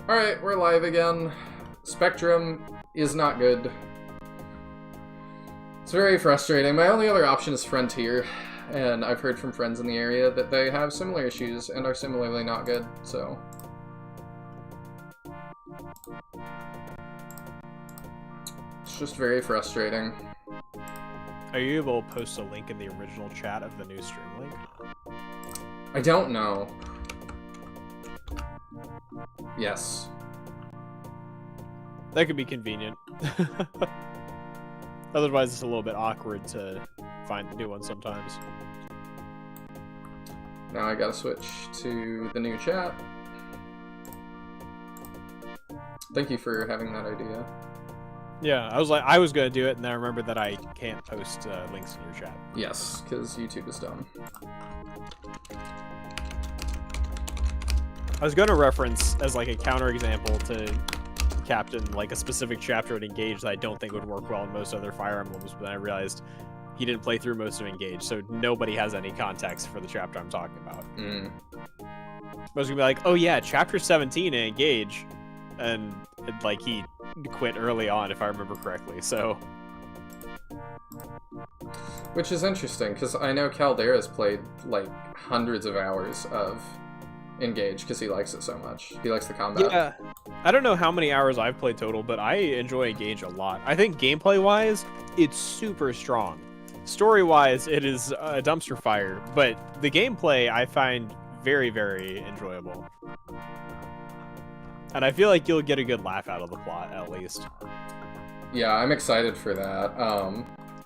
Alright, we're live again. Spectrum is not good. It's very frustrating. My only other option is Frontier, and I've heard from friends in the area that they have similar issues and are similarly not good, so... It's just very frustrating. Are you able to post a link in the original chat of the new stream link? I don't know. Yes. That could be convenient. Otherwise, it's a little bit awkward to find the new one sometimes. Now I gotta switch to the new chat. Thank you for having that idea. Yeah, I was gonna do it, and then I remembered that I can't post links in your chat. Yes, because YouTube is dumb. I was gonna reference as like a counterexample to Captain like a specific chapter of Engage that I don't think would work well in most other Fire Emblems, but then I realized he didn't play through most of Engage, so nobody has any context for the chapter I'm talking about. I was gonna be like, oh yeah, chapter 17 in Engage, and like he quit early on if I remember correctly, so... Which is interesting, because I know Caldera's played like hundreds of hours of Engage because he likes it so much. He likes the combat. Yeah, I don't know how many hours I've played total, but I enjoy Engage a lot. I think gameplay-wise, it's super strong. Story-wise, it is a dumpster fire, but the gameplay I find very, very enjoyable. And I feel like you'll get a good laugh out of the plot, at least. Yeah, I'm excited for that.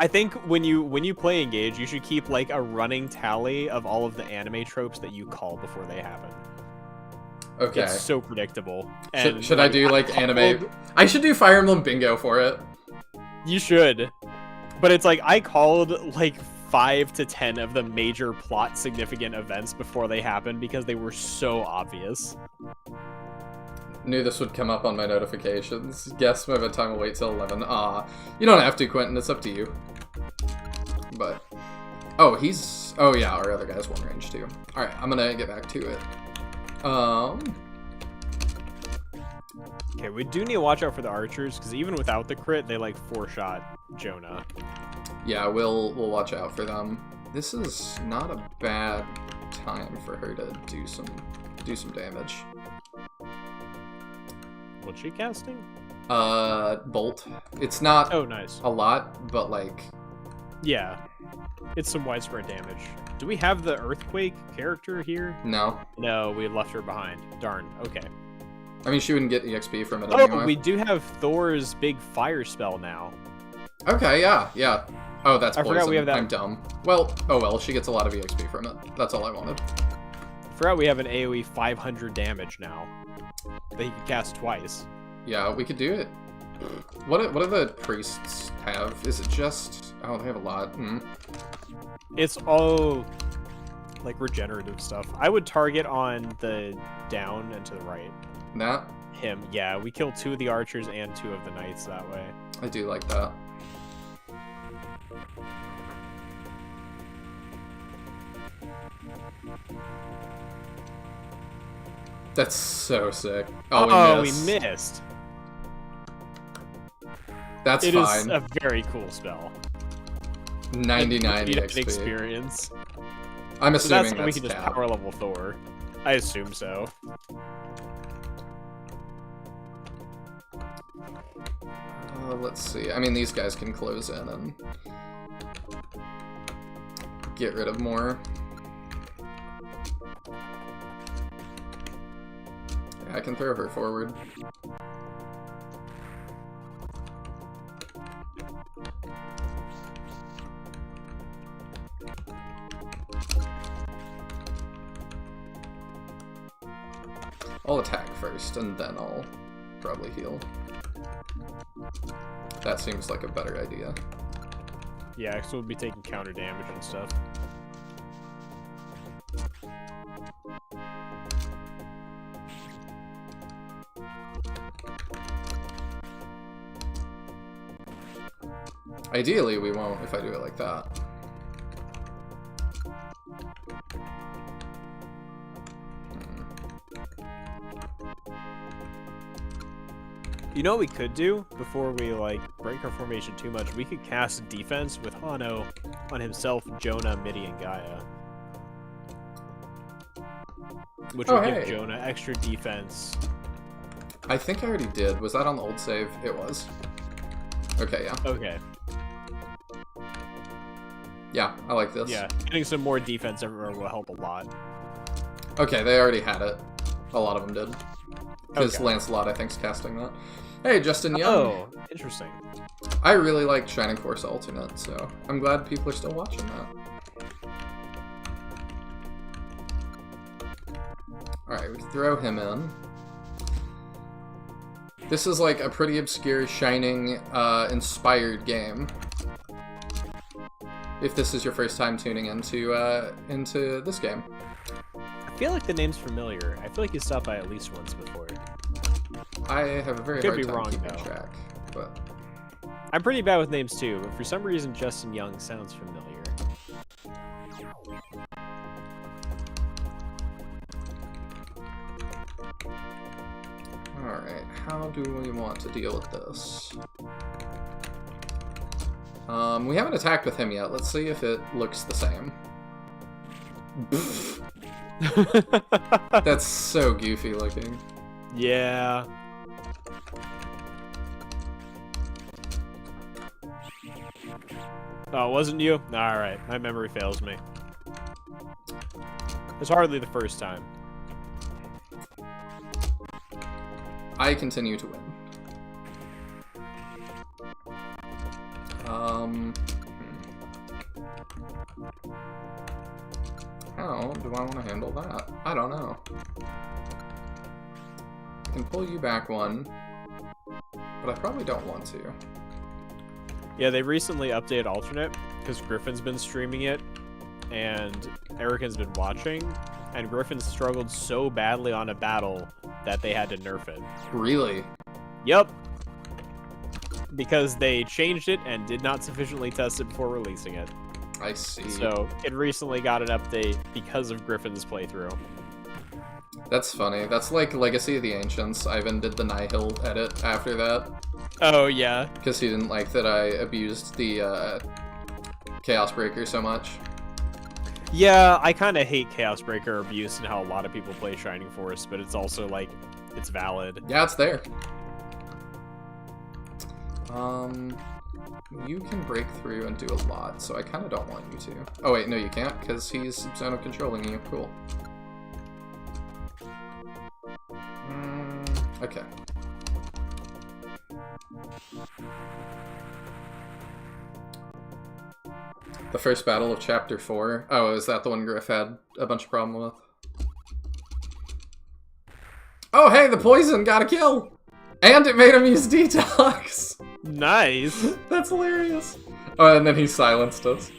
I think when you play Engage, you should keep like a running tally of all of the anime tropes that you call before they happen. Okay. It's so predictable. Should like, I do like anime? I should do Fire Emblem bingo for it. You should. But it's like, I called like 5 to 10 of the major plot significant events before they happened because they were so obvious. Knew this would come up on my notifications. Guess my bedtime will wait till 11. You don't have to, Quentin. It's up to you. But... Oh, he's... Oh, yeah, our other guy's one range, too. Alright, I'm gonna get back to it. Okay, we do need to watch out for the archers, because even without the crit, they, like, 4-shot Jonah. Yeah, we'll watch out for them. This is not a bad time for her to do some damage. What's she casting? Bolt. It's not nice. A lot, but like... Yeah. It's some widespread damage. Do we have the Earthquake character here? No. No, we left her behind. Darn, okay. I mean, she wouldn't get EXP from it anyway. Oh, we do have Thor's big fire spell now. Okay, yeah. Oh, that's poison. I forgot we have that. I'm dumb. Well, oh well, she gets a lot of EXP from it. That's all I wanted. I forgot we have an AoE 500 damage now. That he can cast twice. Yeah, we could do it. What do the priests have? Is it just... Oh, they have a lot. It's all, like, regenerative stuff. I would target on the down and to the right. That? Him, yeah. We kill 2 of the archers and 2 of the knights that way. I do like that. That's so sick. Oh, we missed. That's fine. It is a very cool spell. 99 EXP. Experience. I'm assuming so that's we can cap. just power level Thor. I assume so. Let's see. I mean, these guys can close in and get rid of more. Yeah, I can throw her forward. I'll attack first, and then I'll probably heal. That seems like a better idea. Yeah, because we'll be taking counter damage and stuff. Ideally, we won't if I do it like that. You know what we could do before we like break our formation too much? We could cast defense with Hano on himself, Jonah, Midi, and Gaia. Which would give Jonah extra defense. I think I already did. Was that on the old save? It was. Okay, yeah. Okay. Yeah, I like this. Yeah, getting some more defense everywhere will help a lot. Okay, they already had it. A lot of them did. Because Okay. Lancelot, I think, is casting that. Hey, Justin Young. Oh, interesting. I really like Shining Force Alternate, so I'm glad people are still watching that. Alright, we can throw him in. This is like a pretty obscure Shining inspired game. If this is your first time tuning into this game. I feel like the name's familiar. I feel like you stopped by at least once before. I have a very Could hard be time wrong, keeping though. track, but I'm pretty bad with names too, but for some reason Justin Young sounds familiar. alright, how do we want to deal with this? We haven't attacked with him yet. Let's see if it looks the same. That's so goofy looking. Yeah. Oh, it wasn't you? Alright, my memory fails me. It's hardly the first time. I continue to win. How do I want to handle that? I don't know. I can pull you back one, but I probably don't want to. Yeah, they recently updated Alternate, because Griffin's been streaming it, and Erican's been watching, and Griffin struggled so badly on a battle that they had to nerf it. Really? Yep. Because they changed it and did not sufficiently test it before releasing it. I see. So, it recently got an update because of Griffin's playthrough. That's funny. That's like Legacy of the Ancients. Ivan did the Nihil edit after that. Oh, yeah. Because he didn't like that I abused the Chaos Breaker so much. Yeah, I kind of hate Chaos Breaker abuse and how a lot of people play Shining Force, but it's also, like, it's valid. Yeah, it's there. You can break through and do a lot, so I kind of don't want you to. Oh wait, no you can't, because he's zone of controlling you. Cool. Okay. The first battle of Chapter 4. Oh, is that the one Griff had a bunch of problem with? Oh, hey, the poison got a kill! And it made him use Detox! Nice! That's hilarious. Oh, and then he silenced us.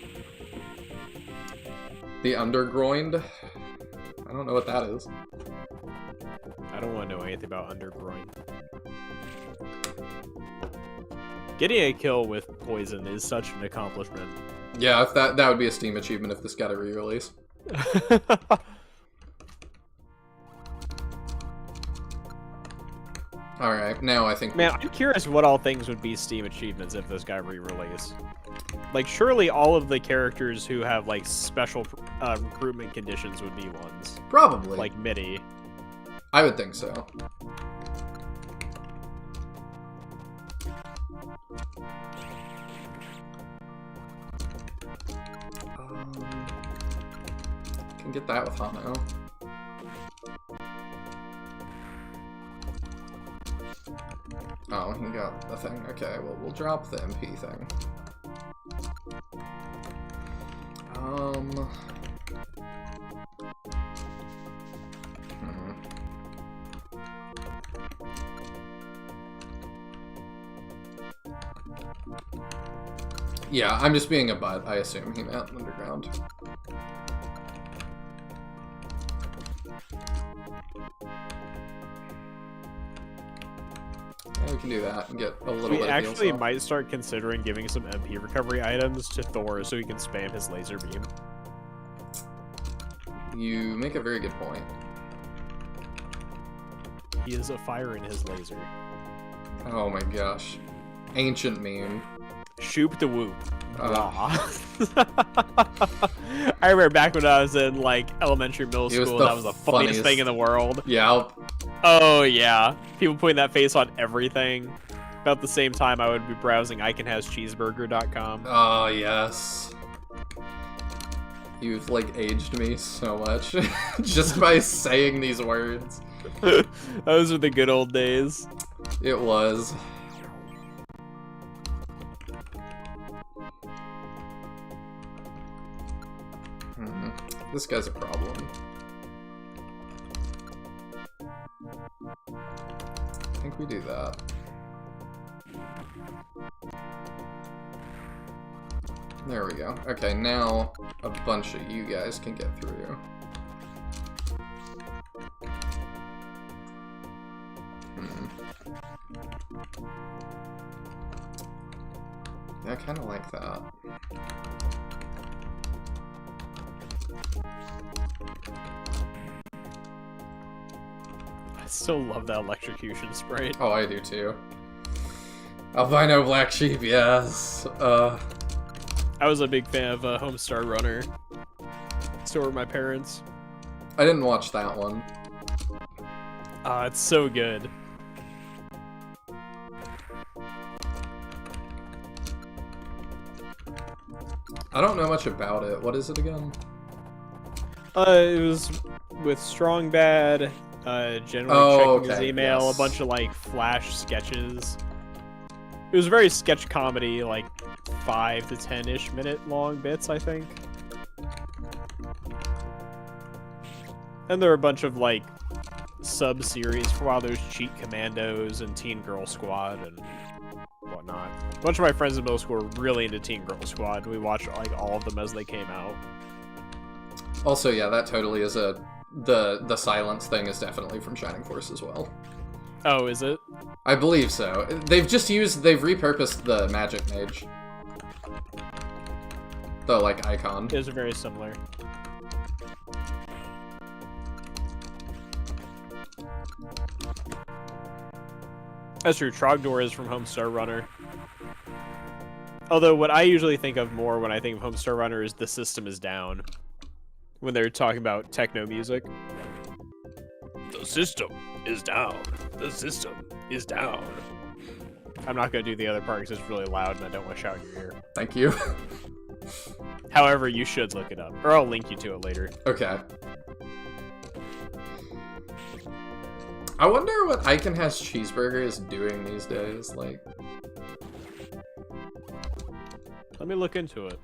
The Undergroined? I don't know what that is. I don't want to know anything about Undergroin. Getting a kill with poison is such an accomplishment. Yeah, if that would be a Steam achievement if this got a re-release. Alright, now I think... Man, I'm curious what all things would be Steam achievements if this got re-released. Like, surely all of the characters who have, like, special recruitment conditions would be ones. Probably. Like Midi. I would think so. Can get that with Hano. Oh, he got the thing. Okay, well, we'll drop the MP thing. Yeah, I'm just being a butt. I assume he meant underground. Yeah, we can do that and get a little bit We of actually heals off. might start considering giving some MP recovery items to Thor so he can spam his laser beam. You make a very good point. He is a fire in his laser. Oh my gosh. Ancient meme. Shoop de whoop. Blah. I remember back when I was in like elementary, middle school, that was the funniest thing in the world. Yeah. Oh yeah, people putting that face on everything. About the same time, I would be browsing icanhascheeseburger.com. Oh yes. You've like aged me so much just by saying these words. Those were the good old days. It was. This guy's a problem. I think we do that. There we go. Okay, now a bunch of you guys can get through. Yeah, I kind of like that. I still love that electrocution sprite. Oh, I do too. Albino Black Sheep, yes. I was a big fan of Homestar Runner. So were my parents. I didn't watch that one. It's so good. I don't know much about it. What is it again? It was with Strong Bad, generally checking his email, yes. A bunch of like flash sketches. It was very sketch comedy, like 5 to 10-ish minute long bits, I think. And there were a bunch of like sub-series for a while. There's Cheat Commandos and Teen Girl Squad and whatnot. A bunch of my friends in middle school were really into Teen Girl Squad. We watched like all of them as they came out. Also, yeah, that totally is the silence thing is definitely from Shining Force as well. Oh, is it? I believe so. They've repurposed the Magic Mage. The, like, icon. Those are very similar. That's true, Trogdor is from Homestar Runner. Although, what I usually think of more when I think of Homestar Runner is The System is Down. When they're talking about techno music. The system is down. The system is down. I'm not going to do the other part because it's really loud and I don't want to shout in your ear. Thank you. However, you should look it up. Or I'll link you to it later. Okay. I wonder what Icon Has Cheeseburger is doing these days. Like, let me look into it.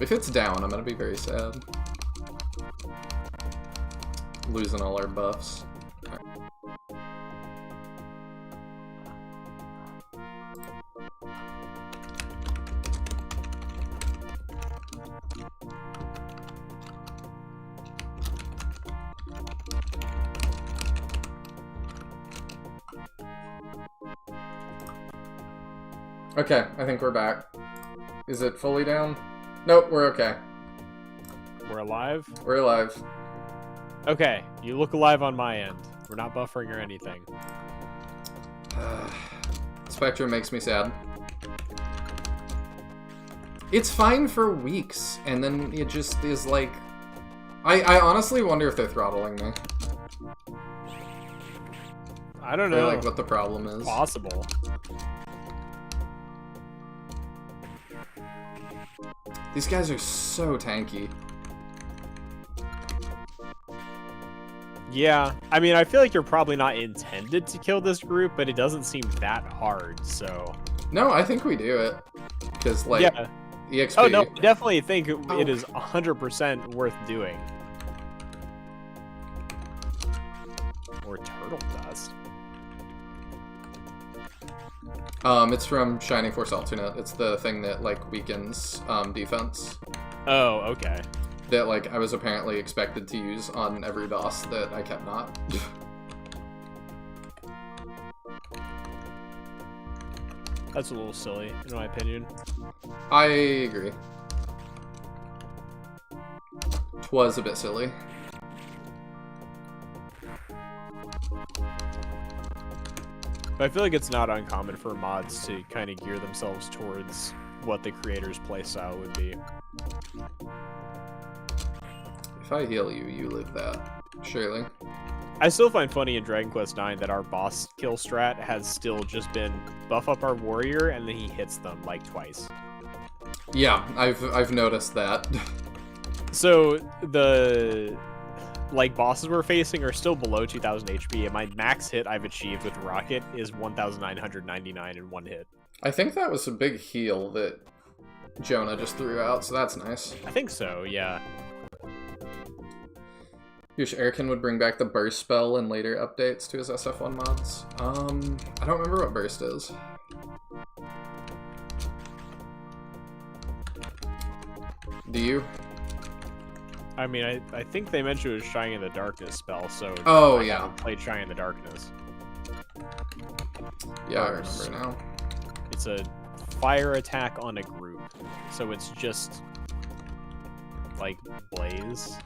If it's down, I'm gonna be very sad. Losing all our buffs. Okay, I think we're back. Is it fully down? Nope, we're okay. We're alive? We're alive. Okay, you look alive on my end. We're not buffering or anything. Spectrum makes me sad. It's fine for weeks, and then it just is like... I honestly wonder if they're throttling me. I don't know. Or like what the problem is. Possible. These guys are so tanky. Yeah, I mean, I feel like you're probably not intended to kill this group, but it doesn't seem that hard, so... No, I think we do it. Because, like, yeah. EXP... Oh, no, I definitely think it is 100% worth doing. Or turtle dust. It's from Shining Force Alternate. It's the thing that, like, weakens, defense. Oh, okay. That, like, I was apparently expected to use on every boss that I kept not. That's a little silly, in my opinion. I agree. 'Twas a bit silly. But I feel like it's not uncommon for mods to kind of gear themselves towards what the creator's playstyle would be. If I heal you, you live that. Surely. I still find funny in Dragon Quest IX that our boss kill strat has still just been buff up our warrior and then he hits them like twice. Yeah, I've noticed that. So the bosses we're facing are still below 2000 HP, and my max hit I've achieved with Rocket is 1999 in one hit. I think that was a big heal that Jonah just threw out, so that's nice. I think so, yeah. Wish Erkin would bring back the burst spell in later updates to his SF1 mods. I don't remember what burst is. Do you? I mean, I think they mentioned it was Shine in the Darkness spell, so oh, I yeah. haven't played Shine in the Darkness. Yeah, I remember now. It's a fire attack on a group, so it's just like blaze.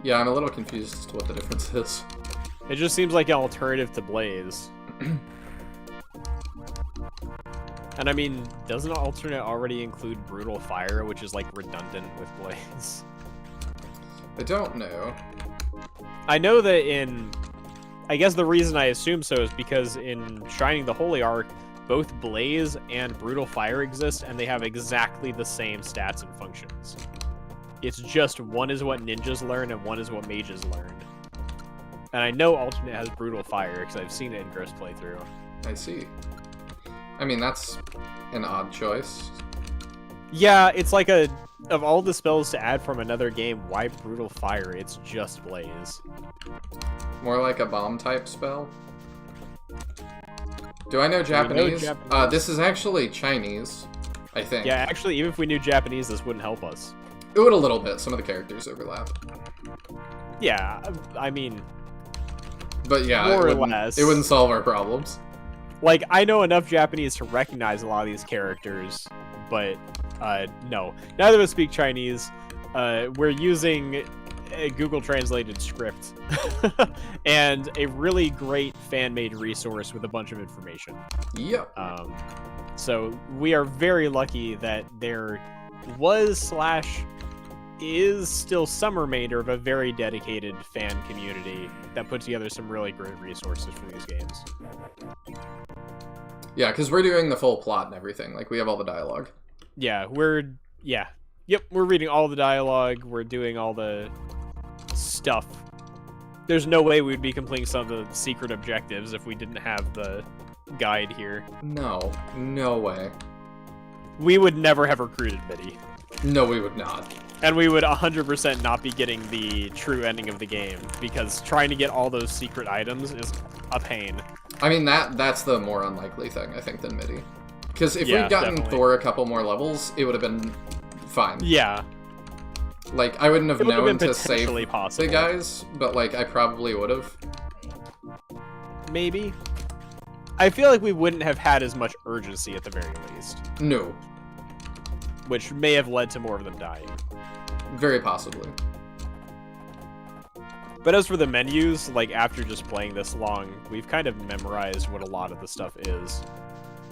Yeah, I'm a little confused as to what the difference is. It just seems like an alternative to blaze. And I mean, doesn't alternate already include brutal fire, which is like redundant with blaze? I don't know. I know that I guess the reason I assume so is because in Shining the Holy Ark, both blaze and brutal fire exist, and they have exactly the same stats and functions. It's just one is what ninjas learn and one is what mages learn. And I know alternate has brutal fire because I've seen it in Gross playthrough. I see. I mean, that's an odd choice. Yeah, it's like of all the spells to add from another game, why brutal fire? It's just blaze. More like a bomb type spell? Do I know Japanese? This is actually Chinese, I think. Yeah, actually, even if we knew Japanese, this wouldn't help us. It would a little bit. Some of the characters overlap. Yeah, I mean... But yeah, more or less. It wouldn't solve our problems. Like, I know enough Japanese to recognize a lot of these characters, but no. Neither of us speak Chinese. We're using a Google translated script and a really great fan-made resource with a bunch of information. Yep. So we are very lucky that there is still some remainder of a very dedicated fan community that put together some really great resources for these games. Yeah, because we're doing the full plot and everything. Like, we have all the dialogue. Yeah, we're reading all the dialogue, we're doing all the stuff. There's no way we'd be completing some of the secret objectives if we didn't have the guide here. No way. We would never have recruited Mitty. No, we would not. And we would 100% not be getting the true ending of the game, because trying to get all those secret items is a pain. I mean, that's the more unlikely thing, I think, than MIDI. Because if we'd gotten definitely. Thor a couple more levels, it would have been fine. Yeah. Like, I wouldn't have known to save possible. the guys, but, like, I probably would have. Maybe. I feel like we wouldn't have had as much urgency at the very least. No. Which may have led to more of them dying. Very possibly. But as for the menus, like, after just playing this long, we've kind of memorized what a lot of the stuff is.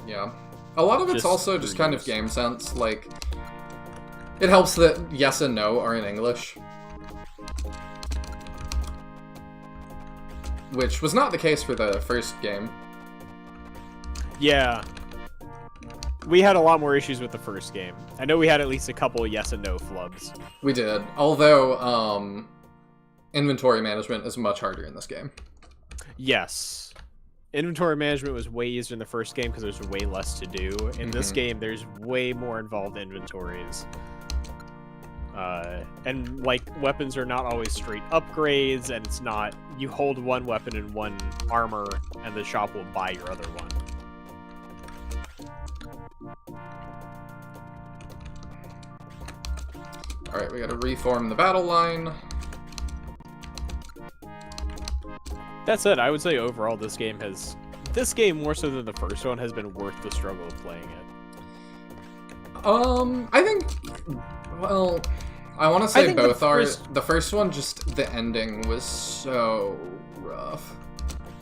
Yeah. A lot of it's Just also just kind of game sense. Like, it helps that yes and no are in English. Which was not the case for the first game. Yeah. We had a lot more issues with the first game. I know we had at least a couple yes and no flubs. We did. Although, inventory management is much harder in this game. Yes. Inventory management was way easier in the first game because there's way less to do. In this game, there's way more involved inventories. And, like, weapons are not always straight upgrades, and it's not, you hold one weapon and one armor, and the shop will buy your other one. Alright, we gotta reform the battle line. That said, I would say overall this game more so than the first one has been worth the struggle of playing it. I think, well, I want to say both are. The first one, just the ending was so rough.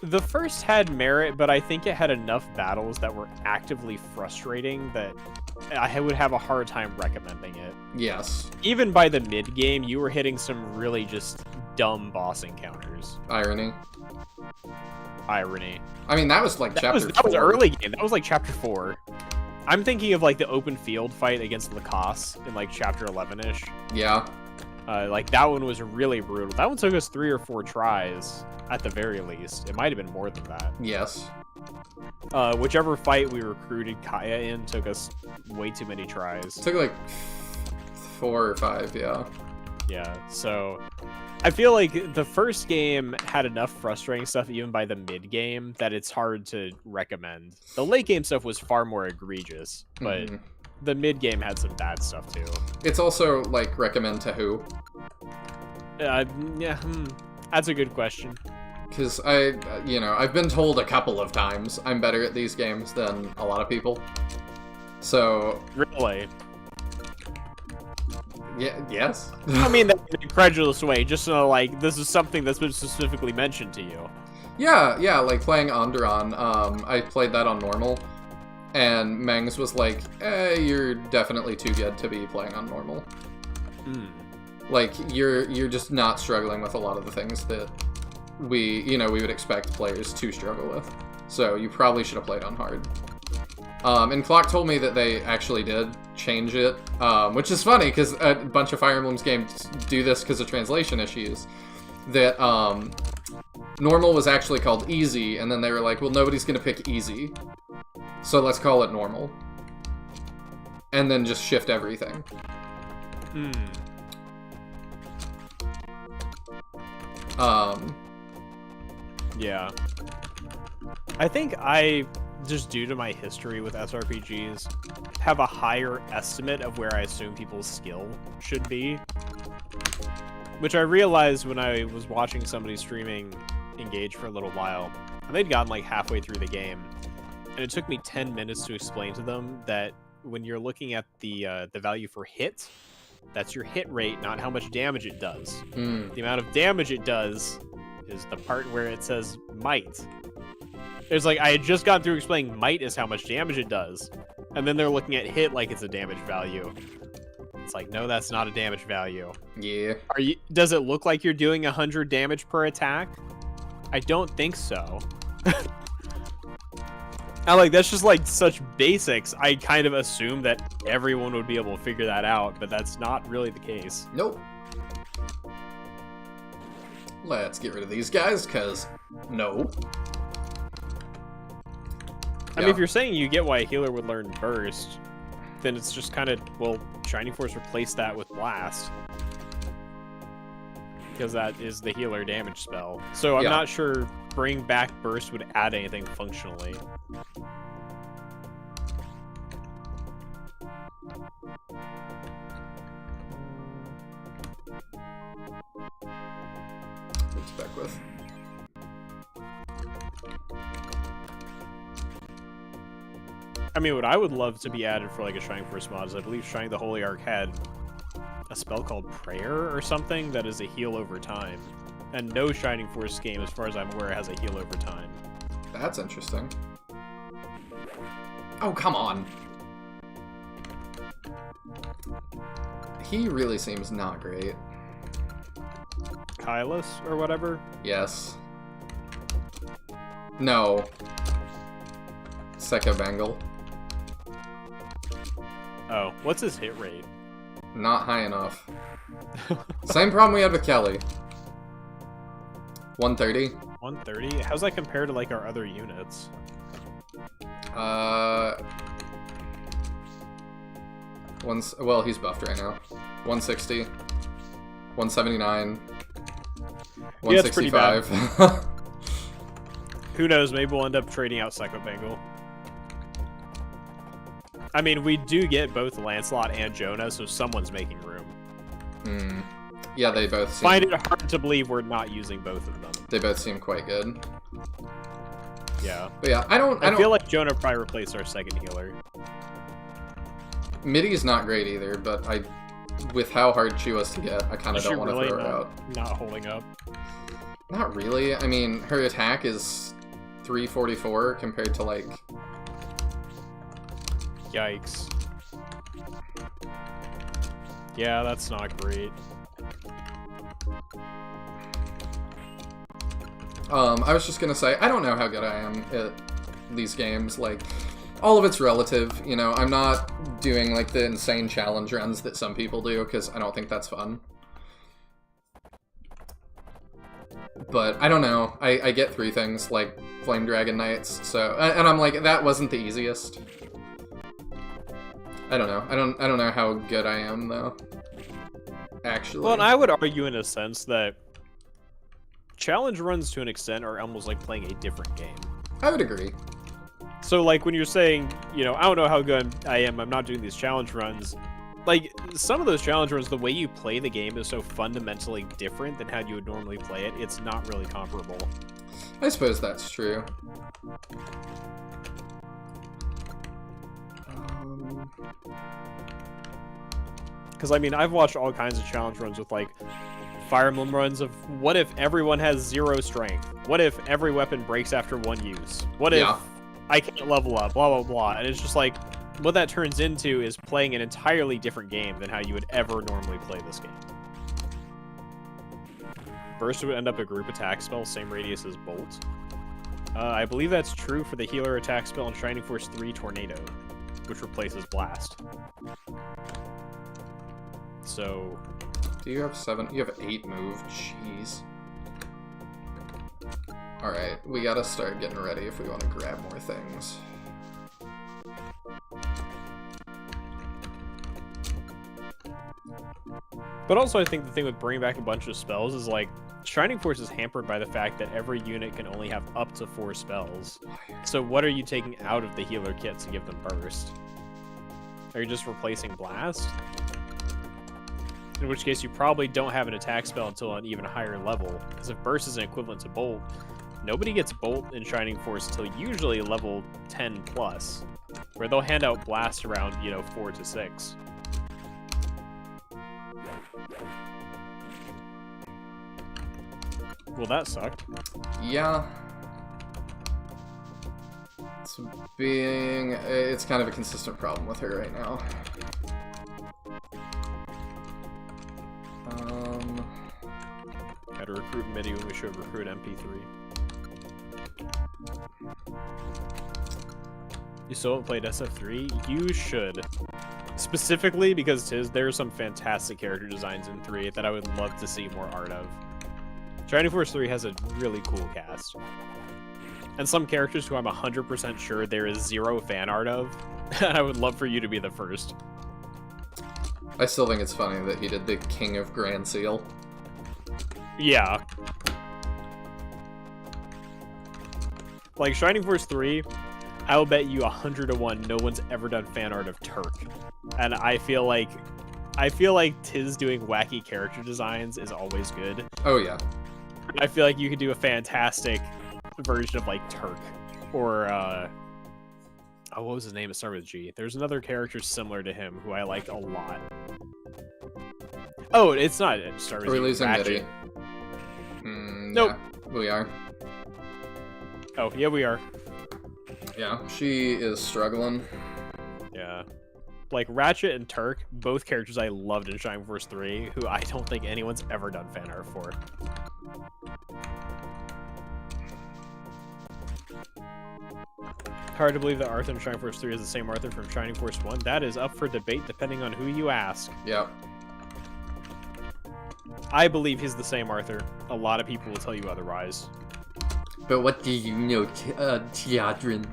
The first had merit, but I think it had enough battles that were actively frustrating that I would have a hard time recommending it. Yes. Even by the mid-game, you were hitting some really just dumb boss encounters. Irony. Irony. I mean, that was like chapter 4. That was early game. That was like chapter 4. I'm thinking of like the open field fight against Lacoste in like chapter 11-ish. Yeah. Like that one was really brutal. That one took us 3 or 4 tries at the very least. It might have been more than that. Yes. Whichever fight we recruited Kaya in took us way too many tries. It took like 4 or 5, yeah. Yeah, so I feel like the first game had enough frustrating stuff even by the mid game that it's hard to recommend. The late game stuff was far more egregious, but the mid game had some bad stuff too. It's also like recommend to who? Yeah, that's a good question. Because I've been told a couple of times I'm better at these games than a lot of people. So Really? yeah, yes. I mean, that's an incredulous way, just so like this is something that's been specifically mentioned to you. Yeah, like playing Onderon, I played that on normal, and Mengs was like, you're definitely too good to be playing on normal. Like, you're just not struggling with a lot of the things that we would expect players to struggle with. So you probably should have played on hard. And Clock told me that they actually did change it, which is funny because a bunch of Fire Emblem's games do this because of translation issues. That normal was actually called easy, and then they were like, well, nobody's gonna pick easy, so let's call it normal. And then just shift everything. Yeah. I think just due to my history with SRPGs, have a higher estimate of where I assume people's skill should be. Which I realized when I was watching somebody streaming Engage for a little while, and they'd gotten like halfway through the game, and it took me 10 minutes to explain to them that when you're looking at the value for hit, that's your hit rate, not how much damage it does. The amount of damage it does is the part where it says might. It's like, I had just gone through explaining might is how much damage it does. And then they're looking at hit like it's a damage value. It's like, no, that's not a damage value. Yeah. Does it look like you're doing 100 damage per attack? I don't think so. That's just like such basics. I kind of assume that everyone would be able to figure that out, but that's not really the case. Nope. Let's get rid of these guys, because no. I mean, if you're saying you get why a healer would learn Burst, then it's just kind of, well, Shining Force replace that with Blast. Because that is the healer damage spell. So I'm not sure bring back Burst would add anything functionally. What's back with? I mean, what I would love to be added for like a Shining Force mod is I believe Shining the Holy Ark had a spell called Prayer or something that is a heal over time. And no Shining Force game, as far as I'm aware, has a heal over time. That's interesting. Oh, come on. He really seems not great. Kylus or whatever? Yes. No. Sekka Bengal. Oh, what's his hit rate? Not high enough. Same problem we had with Kelly. 130. 130? How's that compared to like our other units? Well, he's buffed right now. 160. 179. 165. Yeah, who knows, maybe we'll end up trading out Psycho Bengal. I mean, we do get both Lancelot and Jonah, so someone's making room. Yeah, they both seem... Find it hard to believe we're not using both of them. They both seem quite good. Yeah. But yeah, I feel like Jonah probably replaced our second healer. Midi's not great either, but with how hard she was to get, I kind of don't want to throw her out. Not holding up. Not really. I mean, her attack is 344 compared to, like... Yikes. Yeah, that's not great. I was just gonna say, I don't know how good I am at these games. Like, all of it's relative, you know? I'm not doing, like, the insane challenge runs that some people do, because I don't think that's fun. But, I don't know. I get 3 things, like Flame Dragon Knights, so... And I'm like, that wasn't the easiest. I don't know. I don't know how good I am, though. Actually. Well, and I would argue in a sense that challenge runs to an extent are almost like playing a different game. I would agree. So, like, when you're saying, you know, I don't know how good I am, I'm not doing these challenge runs, like, some of those challenge runs, the way you play the game is so fundamentally different than how you would normally play it, it's not really comparable. I suppose that's true. Because, I mean, I've watched all kinds of challenge runs with, like, Fire Emblem runs of, what if everyone has 0 strength? What if every weapon breaks after 1 use? What if I can't level up? Blah, blah, blah. And it's just like, what that turns into is playing an entirely different game than how you would ever normally play this game. Burst would end up a group attack spell, same radius as Bolt. I believe that's true for the healer attack spell in Shining Force 3 Tornado, which replaces Blast. So... Do you have 7? You have 8 move. Jeez. Alright, we gotta start getting ready if we want to grab more things. But also, I think the thing with bringing back a bunch of spells is, like, Shining Force is hampered by the fact that every unit can only have up to 4 spells. So what are you taking out of the healer kit to give them burst? Are you just replacing Blast? In which case, you probably don't have an attack spell until an even higher level, because if Burst is an equivalent to Bolt, nobody gets Bolt in Shining Force until usually level 10 plus, where they'll hand out Blast around, 4 to 6. Well, that sucked. Yeah. It's kind of a consistent problem with her right now. Had a recruit MIDI when we should recruit MP3. You still haven't played SF3? You should. Specifically because there's some fantastic character designs in 3 that I would love to see more art of. Shining Force 3 has a really cool cast. And some characters who I'm 100% sure there is 0 fan art of, and I would love for you to be the first. I still think it's funny that he did the King of Grand Seal. Yeah. Like, Shining Force 3, I'll bet you 100 to 1 no one's ever done fan art of Turk. And I feel like Tiz doing wacky character designs is always good. Oh, yeah. I feel like you could do a fantastic version of, like, Turk. Or, what was his name? It started with G. There's another character similar to him who I like a lot. Oh, it's not. It started with Are we losing Ratchet. MIDI? Nope. Yeah, we are. Oh, yeah, we are. Yeah, she is struggling. Yeah. Like, Ratchet and Turk, both characters I loved in Shining Force 3, who I don't think anyone's ever done fan art for. Hard to believe that Arthur in Shining Force 3 is the same Arthur from Shining Force 1. That is up for debate depending on who you ask. Yep. I believe he's the same Arthur. A lot of people will tell you otherwise. But what do you know, Tyadran?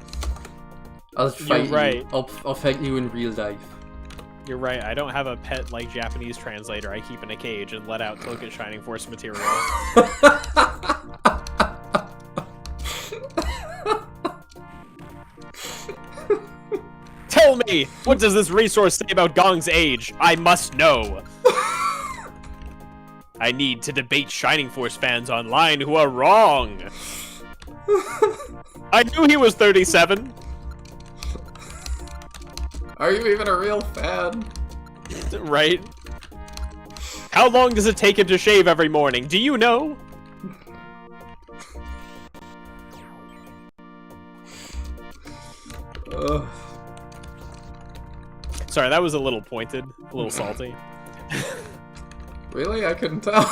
I'll fight right. you. I'll fight you in real life. You're right, I don't have a pet, like, Japanese translator I keep in a cage and let out to look at Shining Force material. Tell me! What does this resource say about Gong's age? I must know! I need to debate Shining Force fans online who are wrong! I knew he was 37! Are you even a real fan? Right? How long does it take him to shave every morning? Do you know? Ugh. Sorry, that was a little pointed, a little salty. Really? I couldn't tell.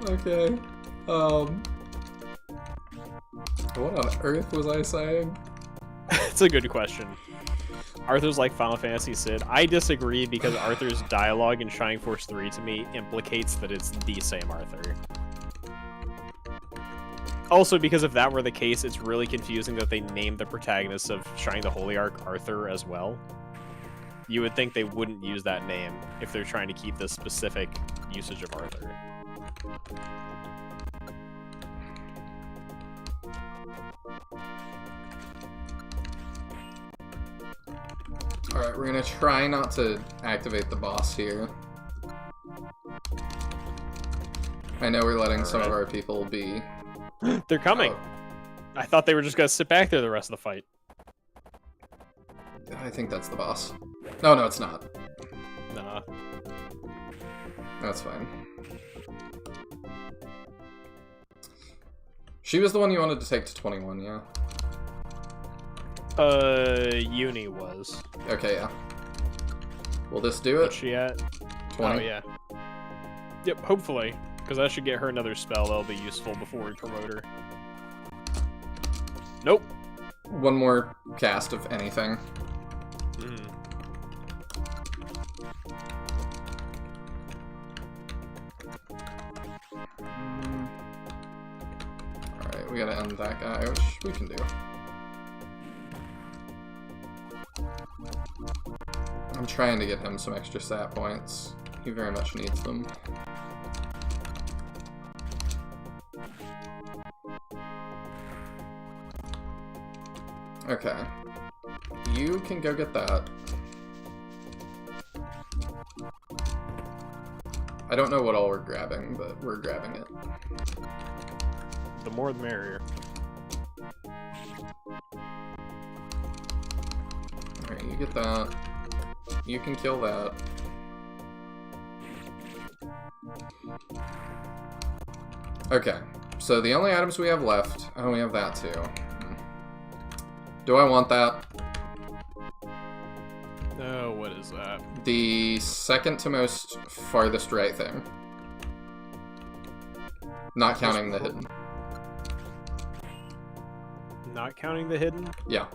Okay. What on earth was I saying? It's a good question. Arthur's like Final Fantasy Sid. I disagree because Arthur's dialogue in Shining Force 3 to me implicates that it's the same Arthur. Also, because if that were the case, it's really confusing that they named the protagonist of Shining the Holy Ark Arthur as well. You would think they wouldn't use that name if they're trying to keep this specific usage of Arthur. Alright, we're gonna try not to activate the boss here. I know we're letting some of our people be. They're coming! Oh. I thought they were just gonna sit back there the rest of the fight. I think that's the boss. No, no, it's not. Nah. That's fine. She was the one you wanted to take to 21, yeah? Uni was. Okay, yeah. Will this do it? What's she at? 20? Oh, yeah. Yep, hopefully. Because that should get her another spell that'll be useful before we promote her. Nope. One more cast of anything. Alright, we gotta end that guy, which we can do. I'm trying to get him some extra stat points. He very much needs them. Okay. You can go get that. I don't know what all we're grabbing, but we're grabbing it. The more the merrier. Alright, you get that. You can kill that. Okay, so the only items we have left... Oh, we have that too. Do I want that? Oh, what is that? The second to most farthest right thing. Not counting the hidden. Not counting the hidden? Yeah.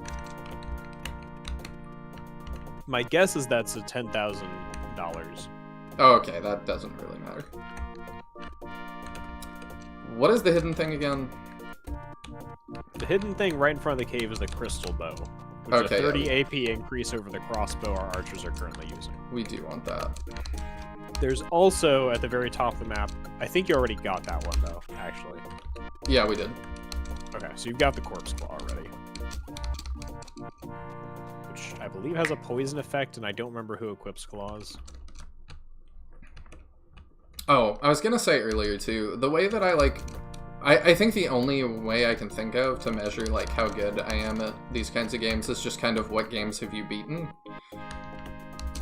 My guess is that's a $10,000. Oh, okay, that doesn't really matter. What is the hidden thing again? The hidden thing right in front of the cave is the crystal bow, which is a 30 AP increase over the crossbow our archers are currently using. We do want that. There's also, at the very top of the map, I think you already got that one, though, actually. Yeah, we did. Okay, so you've got the corpse claw already. Which I believe has a poison effect, and I don't remember who equips claws. Oh, I was gonna say earlier, too, the way that I think the only way I can think of to measure, like, how good I am at these kinds of games is just kind of what games have you beaten.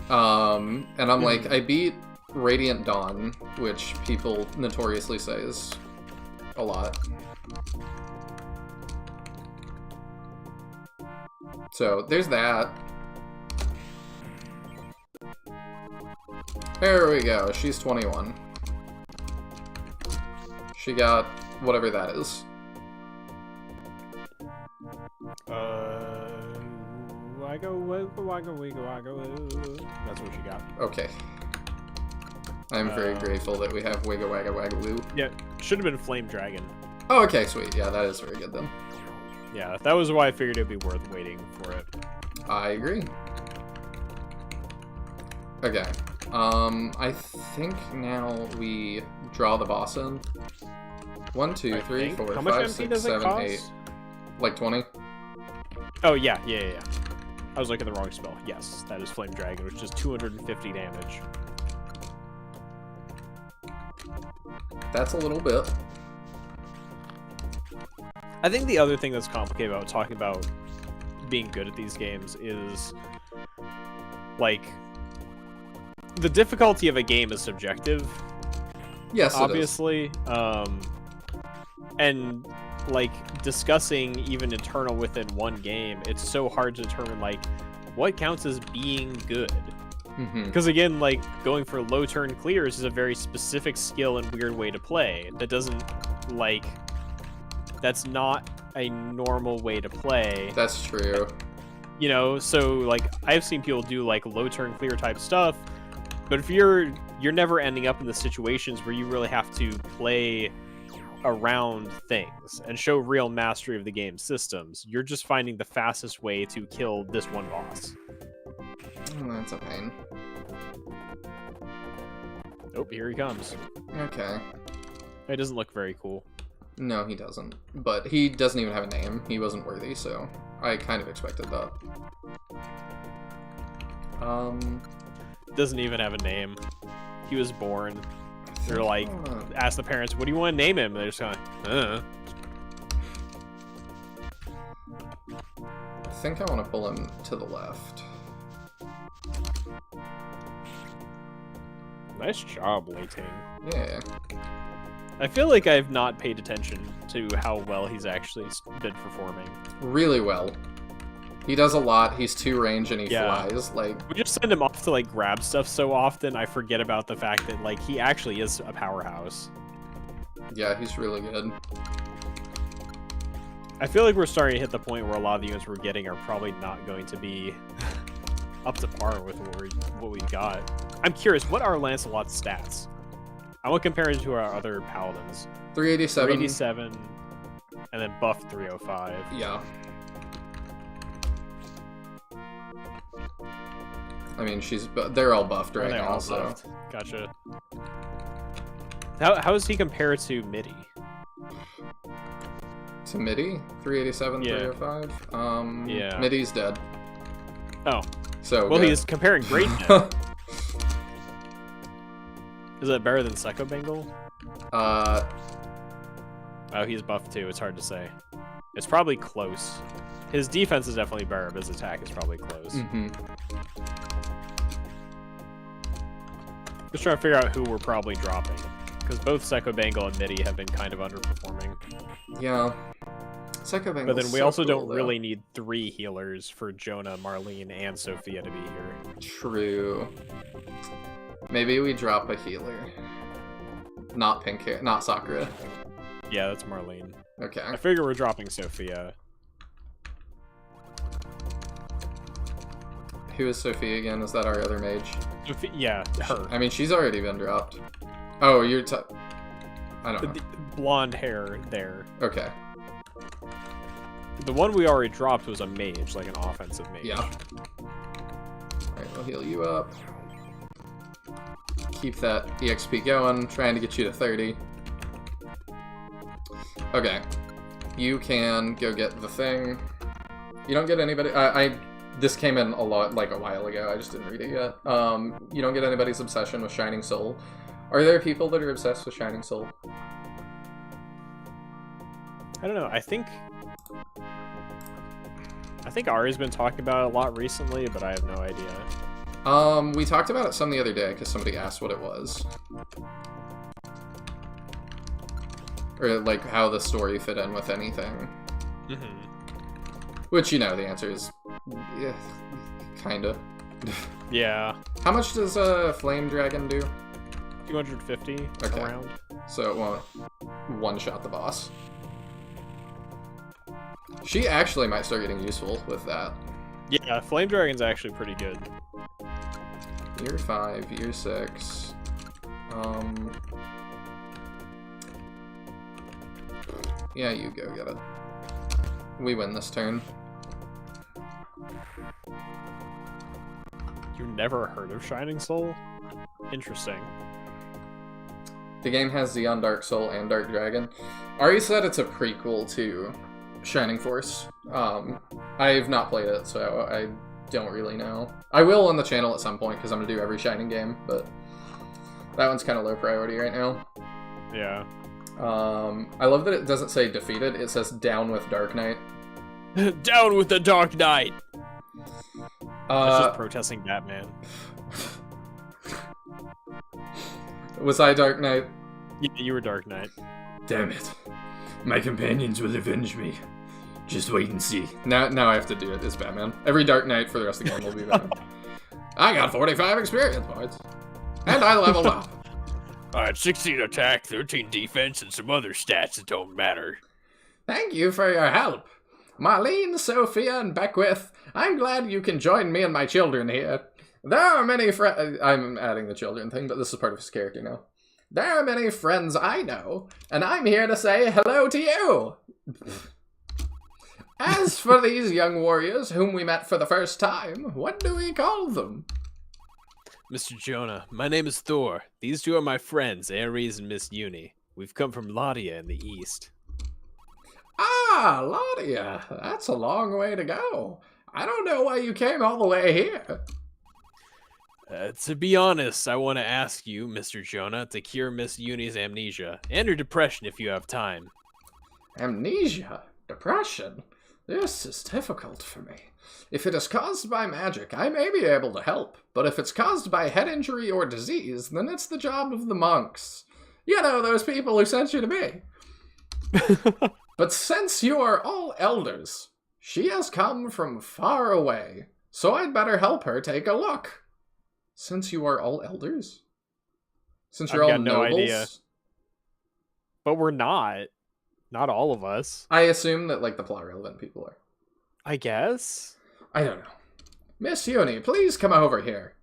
And I'm like, I beat Radiant Dawn, which people notoriously say is a lot. So, there's that. There we go, she's 21. She got whatever that is. That's what she got. Okay. I'm very grateful that we have Wigga Wagga Waggaloo. Yeah, should have been Flame Dragon. Oh, okay, sweet. Yeah, that is very good then. Yeah, that was why I figured it'd be worth waiting for it. I agree. Okay. I think now we draw the boss in. 1, 2, 3, 4, How much 5, MP 6, does it 7, cost? 8. Like 20? Oh, yeah. I was looking at the wrong spell. Yes, that is Flame Dragon, which is 250 damage. That's a little bit. I think the other thing that's complicated about talking about being good at these games is, like, the difficulty of a game is subjective. Yes, obviously. And like discussing even Eternal within one game, it's so hard to determine like what counts as being good. Because again, like going for low turn clears is a very specific skill and weird way to play. That doesn't like that's not a normal way to play. That's true. You know, so like I've seen people do like low turn clear type stuff, but if you're never ending up in the situations where you really have to play around things and show real mastery of the game's systems. You're just finding the fastest way to kill this one boss. That's a pain. Oh, here he comes. Okay. It doesn't look very cool. No, he doesn't. But he doesn't even have a name. He wasn't worthy, so I kind of expected that. Doesn't even have a name. He was born. They're like, ask the parents, what do you want to name him? And they're just going, I think I want to pull him to the left. Nice job, Leighton. Yeah. I feel like I've not paid attention to how well he's actually been performing. Really well. He does a lot. He's 2 range and he flies. Like, we just send him off to like grab stuff so often, I forget about the fact that like he actually is a powerhouse. Yeah, he's really good. I feel like we're starting to hit the point where a lot of the units we're getting are probably not going to be up to par with what we got. I'm curious, what are Lancelot's stats? I want to compare it to our other paladins. 387. 387, and then buff 305. Yeah. I mean, they're all buffed right now, so. Buffed. Gotcha. How does he compare to MIDI? To MIDI? 387, Yeah. 305? Yeah. MIDI's dead. Oh. So well, good. he's comparing great now. Is it better than Psycho Bengal? Oh, he's buffed too. It's hard to say. It's probably close. His defense is definitely better, but his attack is probably close. Just trying to figure out who we're probably dropping. Because both Psycho Bengal and MIDI have been kind of underperforming. Yeah. Psycho Bengal. But then we also don't really need 3 healers for Jonah, Marlene, and Sophia to be here. True. Maybe we drop a healer. Not pink hair, not Sakura. Yeah, that's Marlene. Okay. I figure we're dropping Sophia. Who is Sophia again? Is that our other mage? Yeah, her. I mean, she's already been dropped. Oh, you're I don't know. The blonde hair there. Okay. The one we already dropped was a mage, like an offensive mage. Yeah. Alright, we'll heal you up. Keep that EXP going, trying to get you to 30. Okay. You can go get the thing. You don't get anybody... This came in a while ago, I just didn't read it yet. You don't get anybody's obsession with Shining Soul. Are there people that are obsessed with Shining Soul? I don't know, I think Ari's been talking about it a lot recently, but I have no idea. We talked about it some the other day, because somebody asked what it was. Or, like, how the story fit in with anything. Which, you know, the answer is... yeah, kinda. Yeah. How much does Flame Dragon do? 250 around. So it won't one-shot the boss. She actually might start getting useful with that. Yeah, Flame Dragon's actually pretty good. Year 5, year 6. Yeah, you go get it. We win this turn. You never heard of Shining Soul? Interesting. The game has Xeon Dark Soul and Dark Dragon. Ari said it's a prequel to Shining Force. I've not played it, so I don't really know. I will on the channel at some point, because I'm going to do every Shining game, but that one's kind of low priority right now. Yeah. I love that it doesn't say defeated, it says down with Dark Knight. Down with the Dark Knight! That's just protesting Batman. Was I Dark Knight? Yeah, you were Dark Knight. Damn it. My companions will avenge me. Just wait and see. Now I have to do it as Batman. Every Dark Knight for the rest of the game will be Batman. I got 45 experience points. And I leveled up. I had 16 attack, 13 defense, and some other stats that don't matter. Thank you for your help. Marlene, Sophia, and Beckwith, I'm glad you can join me and my children here. There are many friends... I'm adding the children thing, but this is part of his character now. There are many friends I know, and I'm here to say hello to you. As for these young warriors whom we met for the first time, what do we call them? Mr. Jonah, my name is Thor. These two are my friends, Ares and Miss Uni. We've come from Ladia in the east. Ah, Ladia. That's a long way to go. I don't know why you came all the way here. To be honest, I want to ask you, Mr. Jonah, to cure Miss Uni's amnesia and her depression if you have time. Amnesia? Depression? This is difficult for me. If it is caused by magic, I may be able to help, but if it's caused by head injury or disease, then it's the job of the monks. You know, those people who sent you to me. But since you are all elders, she has come from far away, so I'd better help her take a look. Since you are all elders? Since you're all nobles? No idea. But we're not. Not all of us. I assume that, like, the plot relevant people are. I guess? I don't know. Miss Uni, please come over here.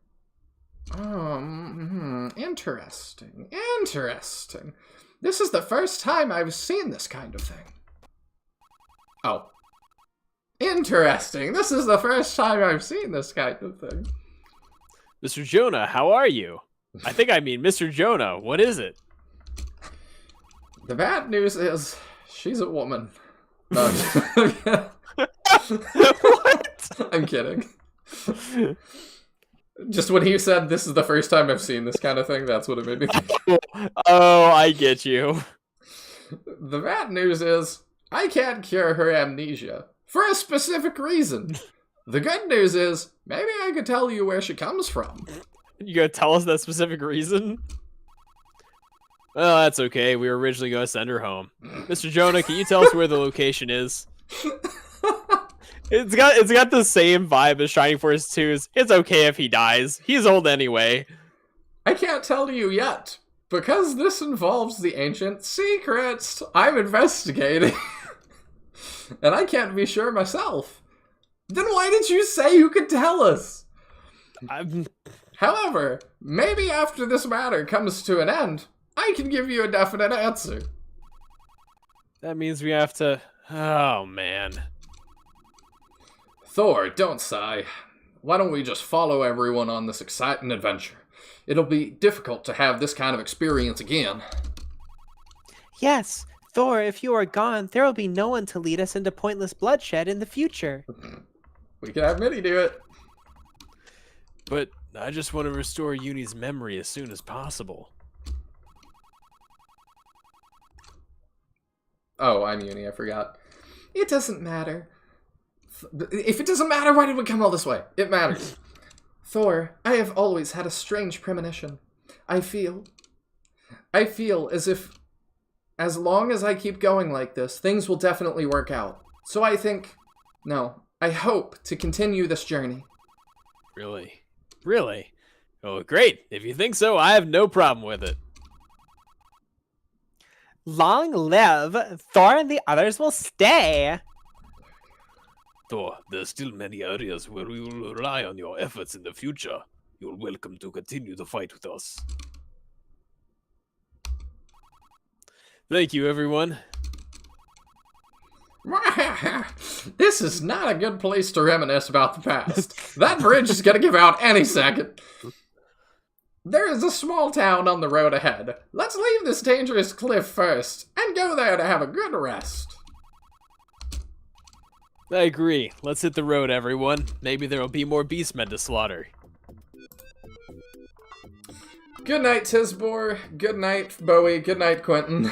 Interesting. Interesting. This is the first time I've seen this kind of thing. Oh. Interesting. This is the first time I've seen this kind of thing. Mr. Jonah, how are you? I think I mean Mr. Jonah. What is it? The bad news is, she's a woman. No, What? I'm kidding. Just when he said, this is the first time I've seen this kind of thing, that's what it made me think. Oh, I get you. The bad news is, I can't cure her amnesia. For a specific reason. The good news is, maybe I could tell you where she comes from. You gonna tell us that specific reason? Well, that's okay. We were originally gonna send her home. Mr. Jonah, can you tell us where the location is? It's got the same vibe as Shining Force 2's. It's okay if he dies. He's old anyway. I can't tell you yet. Because this involves the ancient secrets I'm investigating. And I can't be sure myself. Then why did you say you could tell us? However, maybe after this matter comes to an end, I can give you a definite answer. That means we have to... Oh, man. Thor, don't sigh. Why don't we just follow everyone on this exciting adventure? It'll be difficult to have this kind of experience again. Yes, Thor, if you are gone, there will be no one to lead us into pointless bloodshed in the future. We can have Minnie do it. But I just want to restore Uni's memory as soon as possible. Oh, I'm Uni, I forgot. It doesn't matter. If it doesn't matter, why did we come all this way? It matters. Thor, I have always had a strange premonition. I feel as if, as long as I keep going like this, things will definitely work out. So I hope to continue this journey. Really? Really? Oh, great. If you think so, I have no problem with it. Long live! Thor and the others will stay! Thor, there's still many areas where we will rely on your efforts in the future. You're welcome to continue the fight with us. Thank you, everyone. This is not a good place to reminisce about the past. That bridge is gonna give out any second. There is a small town on the road ahead. Let's leave this dangerous cliff first, and go there to have a good rest. I agree. Let's hit the road, everyone. Maybe there will be more beastmen to slaughter. Good night, Tisbor. Good night, Bowie. Good night, Quentin.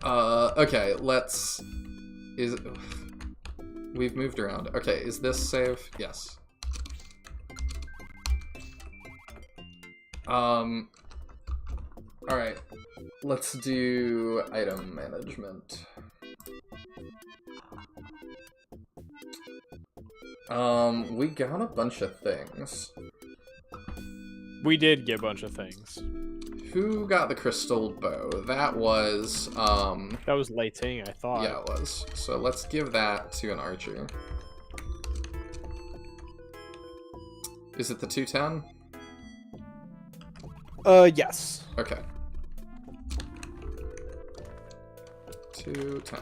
Okay, we've moved around. Okay, is this save? Yes. Alright. Let's do item management. We got a bunch of things. We did get a bunch of things. Who got the crystal bow? That was, That was Lei Ting, I thought. yeah, it was. So let's give that to an archer. Is it the 210? Yes. Okay. 210.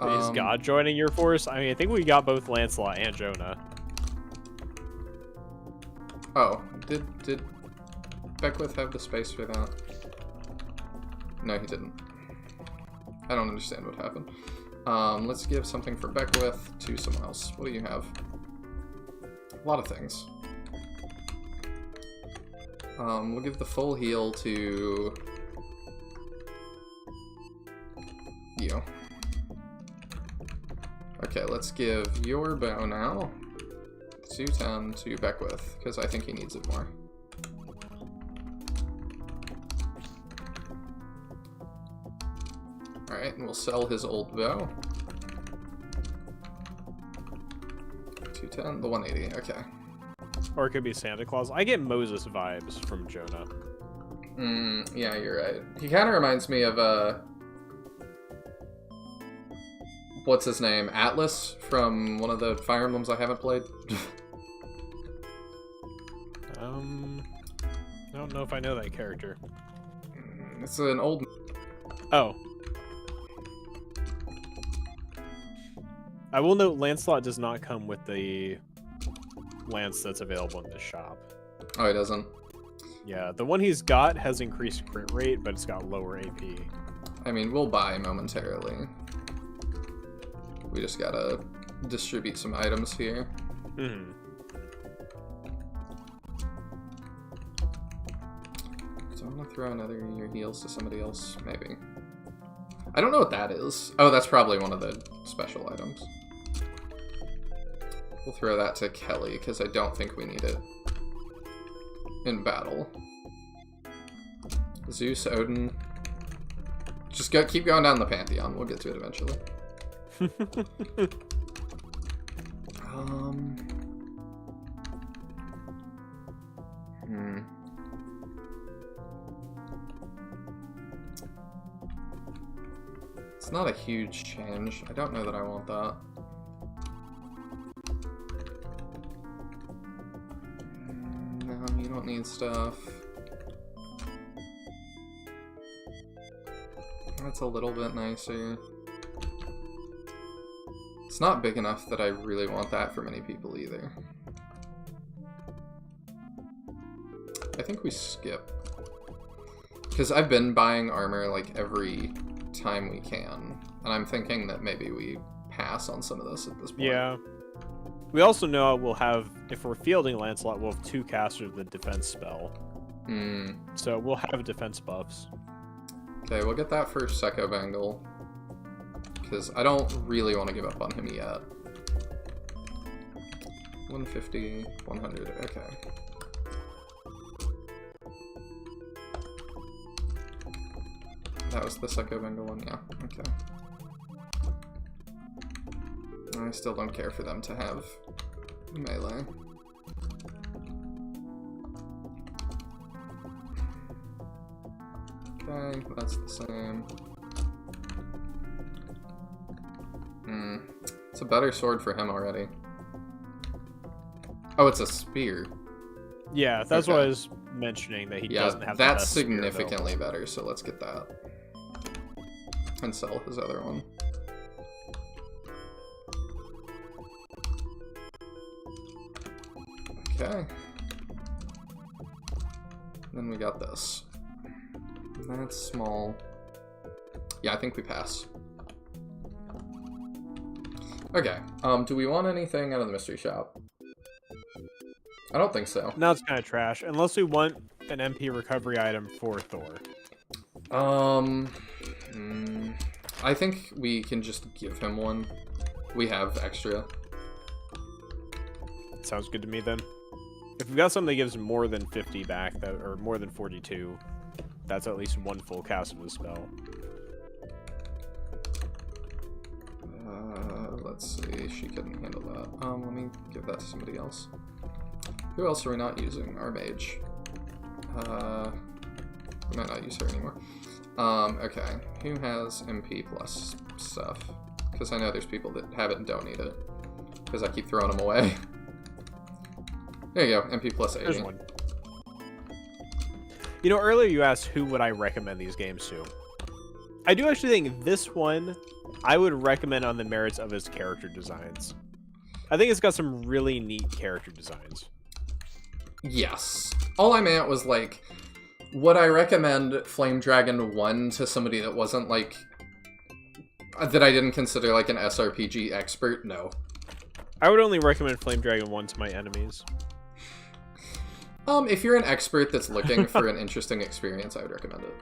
Is God joining your force? I mean, I think we got both Lancelot and Jonah. Oh, did Beckwith have the space for that? No, he didn't. I don't understand what happened. Let's give something for Beckwith to someone else. What do you have? A lot of things. We'll give the full heal to you. Okay, let's give your bow now. 210 to Beckwith, because I think he needs it more. Alright, and we'll sell his old bow. 210, the 180, okay. Or it could be Santa Claus. I get Moses vibes from Jonah. Yeah, you're right. He kind of reminds me of, what's his name? Atlas from one of the Fire Emblems I haven't played. I don't know if I know that character. It's an old... Oh. I will note Lancelot does not come with the lance that's available in the shop. Oh, he doesn't? Yeah, the one he's got has increased crit rate, but it's got lower AP. I mean, we'll buy momentarily. We just gotta distribute some items here. Mm-hmm. Do I want to throw another your heals to somebody else? Maybe. I don't know what that is. Oh, that's probably one of the special items. We'll throw that to Kelly, because I don't think we need it in battle. Zeus, Odin. Just keep going down the Pantheon. We'll get to it eventually. It's not a huge change. I don't know that I want that. No, you don't need stuff. That's a little bit nicer. It's not big enough that I really want that for many people either. I think we skip. Because I've been buying armor like every time we can. And I'm thinking that maybe we pass on some of this at this point. Yeah. We also know we'll have, if we're fielding Lancelot, we'll have 2 casters of the defense spell. So we'll have defense buffs. Okay, we'll get that for Sekko Bengal. Because I don't really want to give up on him yet. 150, 100, okay. That was the Sekko Bengal one, yeah, okay. I still don't care for them to have melee. Okay, that's the same. It's a better sword for him already. Oh, it's a spear. Yeah, that's Okay. what I was mentioning, that he doesn't have the that's best spear significantly available. better, so let's get that. And sell his other one. Okay. Then we got this. That's small. Yeah, I think we pass. Okay, do we want anything out of the mystery shop? I don't think so. Now it's kind of trash, unless we want an MP recovery item for Thor. I think we can just give him one. We have extra. Sounds good to me then. If we've got something that gives more than 50 back, or more than 42, that's at least one full cast of the spell. Let's see. She couldn't handle that. Let me give that to somebody else. Who else are we not using? Our mage. We might not use her anymore. Okay. Who has MP plus stuff? Because I know there's people that have it and don't need it. Because I keep throwing them away. There you go. MP plus 80. There's one. You know, earlier you asked who would I recommend these games to. I do actually think this one I would recommend on the merits of its character designs. I think it's got some really neat character designs. Yes. All I meant was, like, would I recommend Flame Dragon 1 to somebody that wasn't, like, that I didn't consider, like, an SRPG expert? No. I would only recommend Flame Dragon 1 to my enemies. If you're an expert that's looking for an interesting experience, I would recommend it.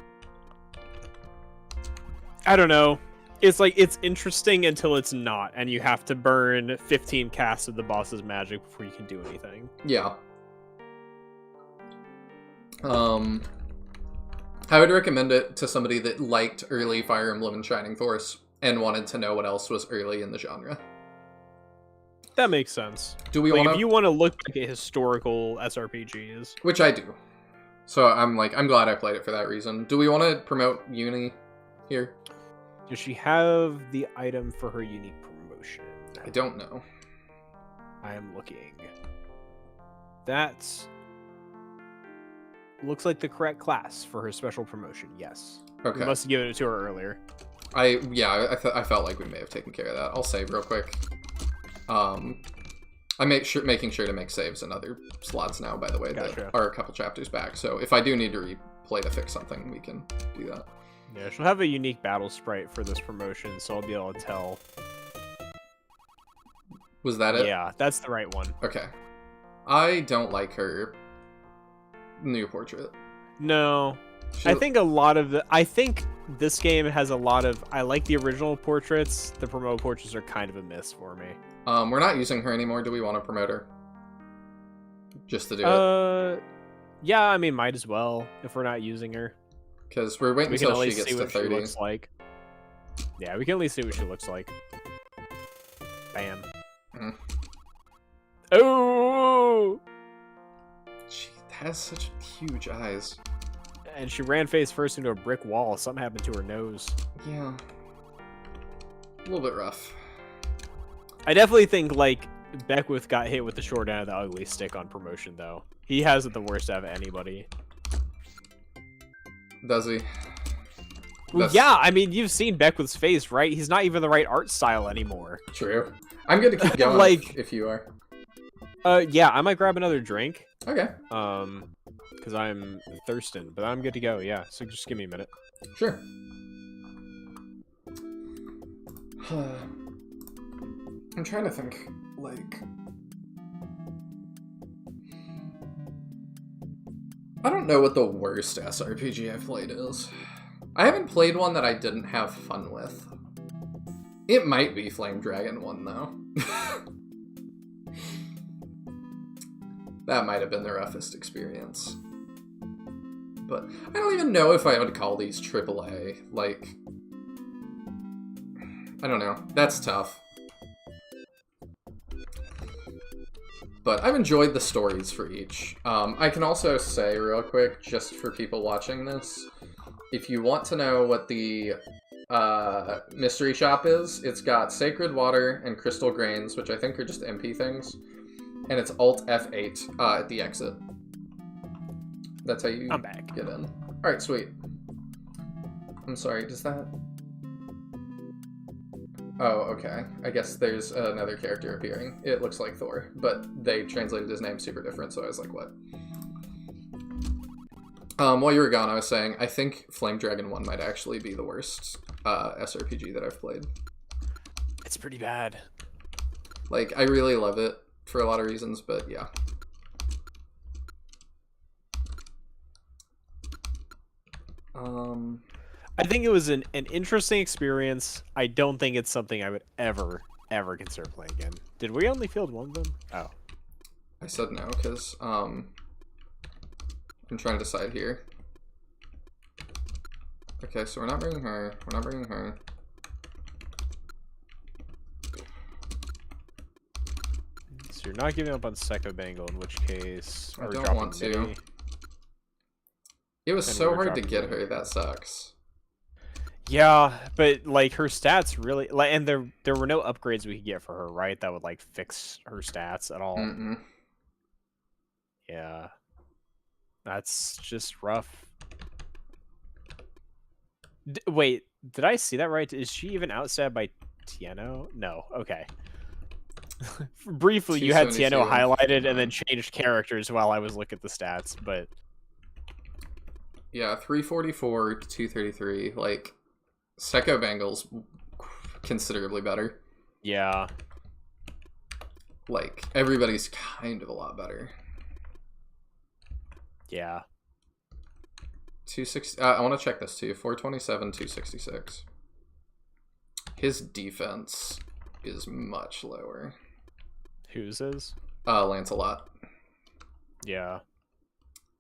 I don't know. It's like, it's interesting until it's not, and you have to burn 15 casts of the boss's magic before you can do anything. Yeah. I would recommend it to somebody that liked early Fire Emblem and Shining Force and wanted to know what else was early in the genre. That makes sense. Do we like, want to... if you want to look like a historical SRPGs. Which I do. So I'm glad I played it for that reason. Do we want to promote Uni here? Does she have the item for her unique promotion? I don't know. I am looking. That looks like the correct class for her special promotion, yes. Okay. We must have given it to her earlier. I felt like we may have taken care of that. I'll save real quick. I'm making sure to make saves in other slots now, by the way, Gotcha. that are a couple chapters back. So if I do need to replay to fix something, we can do that. Yeah, she'll have a unique battle sprite for this promotion, so I'll be able to tell. Was that it? Yeah, that's the right one. Okay. I don't like her new portrait. No. I think a lot of I think this game has a lot of... I like the original portraits. The promo portraits are kind of a miss for me. We're not using her anymore. Do we want to promote her? Just to do it? Yeah, I mean, might as well, if we're not using her. Because we're waiting until she gets to 30. She looks like. Yeah, we can at least see what she looks like. Bam. Mm. Oh! She has such huge eyes. And she ran face first into a brick wall. Something happened to her nose. Yeah. A little bit rough. I definitely think, like, Beckwith got hit with the short end of the ugly stick on promotion, though. He has it the worst out of anybody. Does he? Well, yeah, I mean, you've seen Beckwith's face, right? He's not even the right art style anymore. True. I'm gonna keep going like, if you are. Yeah, I might grab another drink. Okay. Because I'm thirsting, but I'm good to go, yeah. So just give me a minute. Sure. I'm trying to think, like... I don't know what the worst SRPG I've played is. I haven't played one that I didn't have fun with. It might be Flame Dragon 1, though. That might have been the roughest experience. But I don't even know if I would call these AAA. Like... I don't know. That's tough. But I've enjoyed the stories for each. I can also say real quick, just for people watching this, if you want to know what the mystery shop is, it's got Sacred Water and Crystal Grains, which I think are just MP things, and it's Alt F8 at the exit. That's how you I'm back. get in. Alright, sweet. I'm sorry, does that... Oh, okay. I guess there's another character appearing. It looks like Thor, but they translated his name super different, so I was like, what? While you were gone, I was saying, I think Flame Dragon 1 might actually be the worst SRPG that I've played. It's pretty bad. Like, I really love it for a lot of reasons, but yeah. I think it was an interesting experience. I don't think it's something I would ever consider playing again. Did we only field one of them? Oh. I said no, because, I'm trying to decide here. Okay, so we're not bringing her. We're not bringing her. So you're not giving up on Secco Bangle, in which case... I or don't dropping want to. Mini. It was And so we're hard to dropping get Mini. her, that sucks. Yeah, but like her stats really like, and there were no upgrades we could get for her, right? That would like fix her stats at all. Mm-mm. Yeah, that's just rough. Wait, did I see that right? Is she even outstabbed by Tieno? No. Okay. Briefly, you had Tieno 272 and highlighted and then 59. changed characters while I was looking at the stats, but Yeah, 344 to 233. Like, Secco Bangle's considerably better. yeah. Like, everybody's kind of a lot better. Yeah. 260. I want to check this too. 427, 266. His defense is much lower. Whose is? Lancelot. Yeah.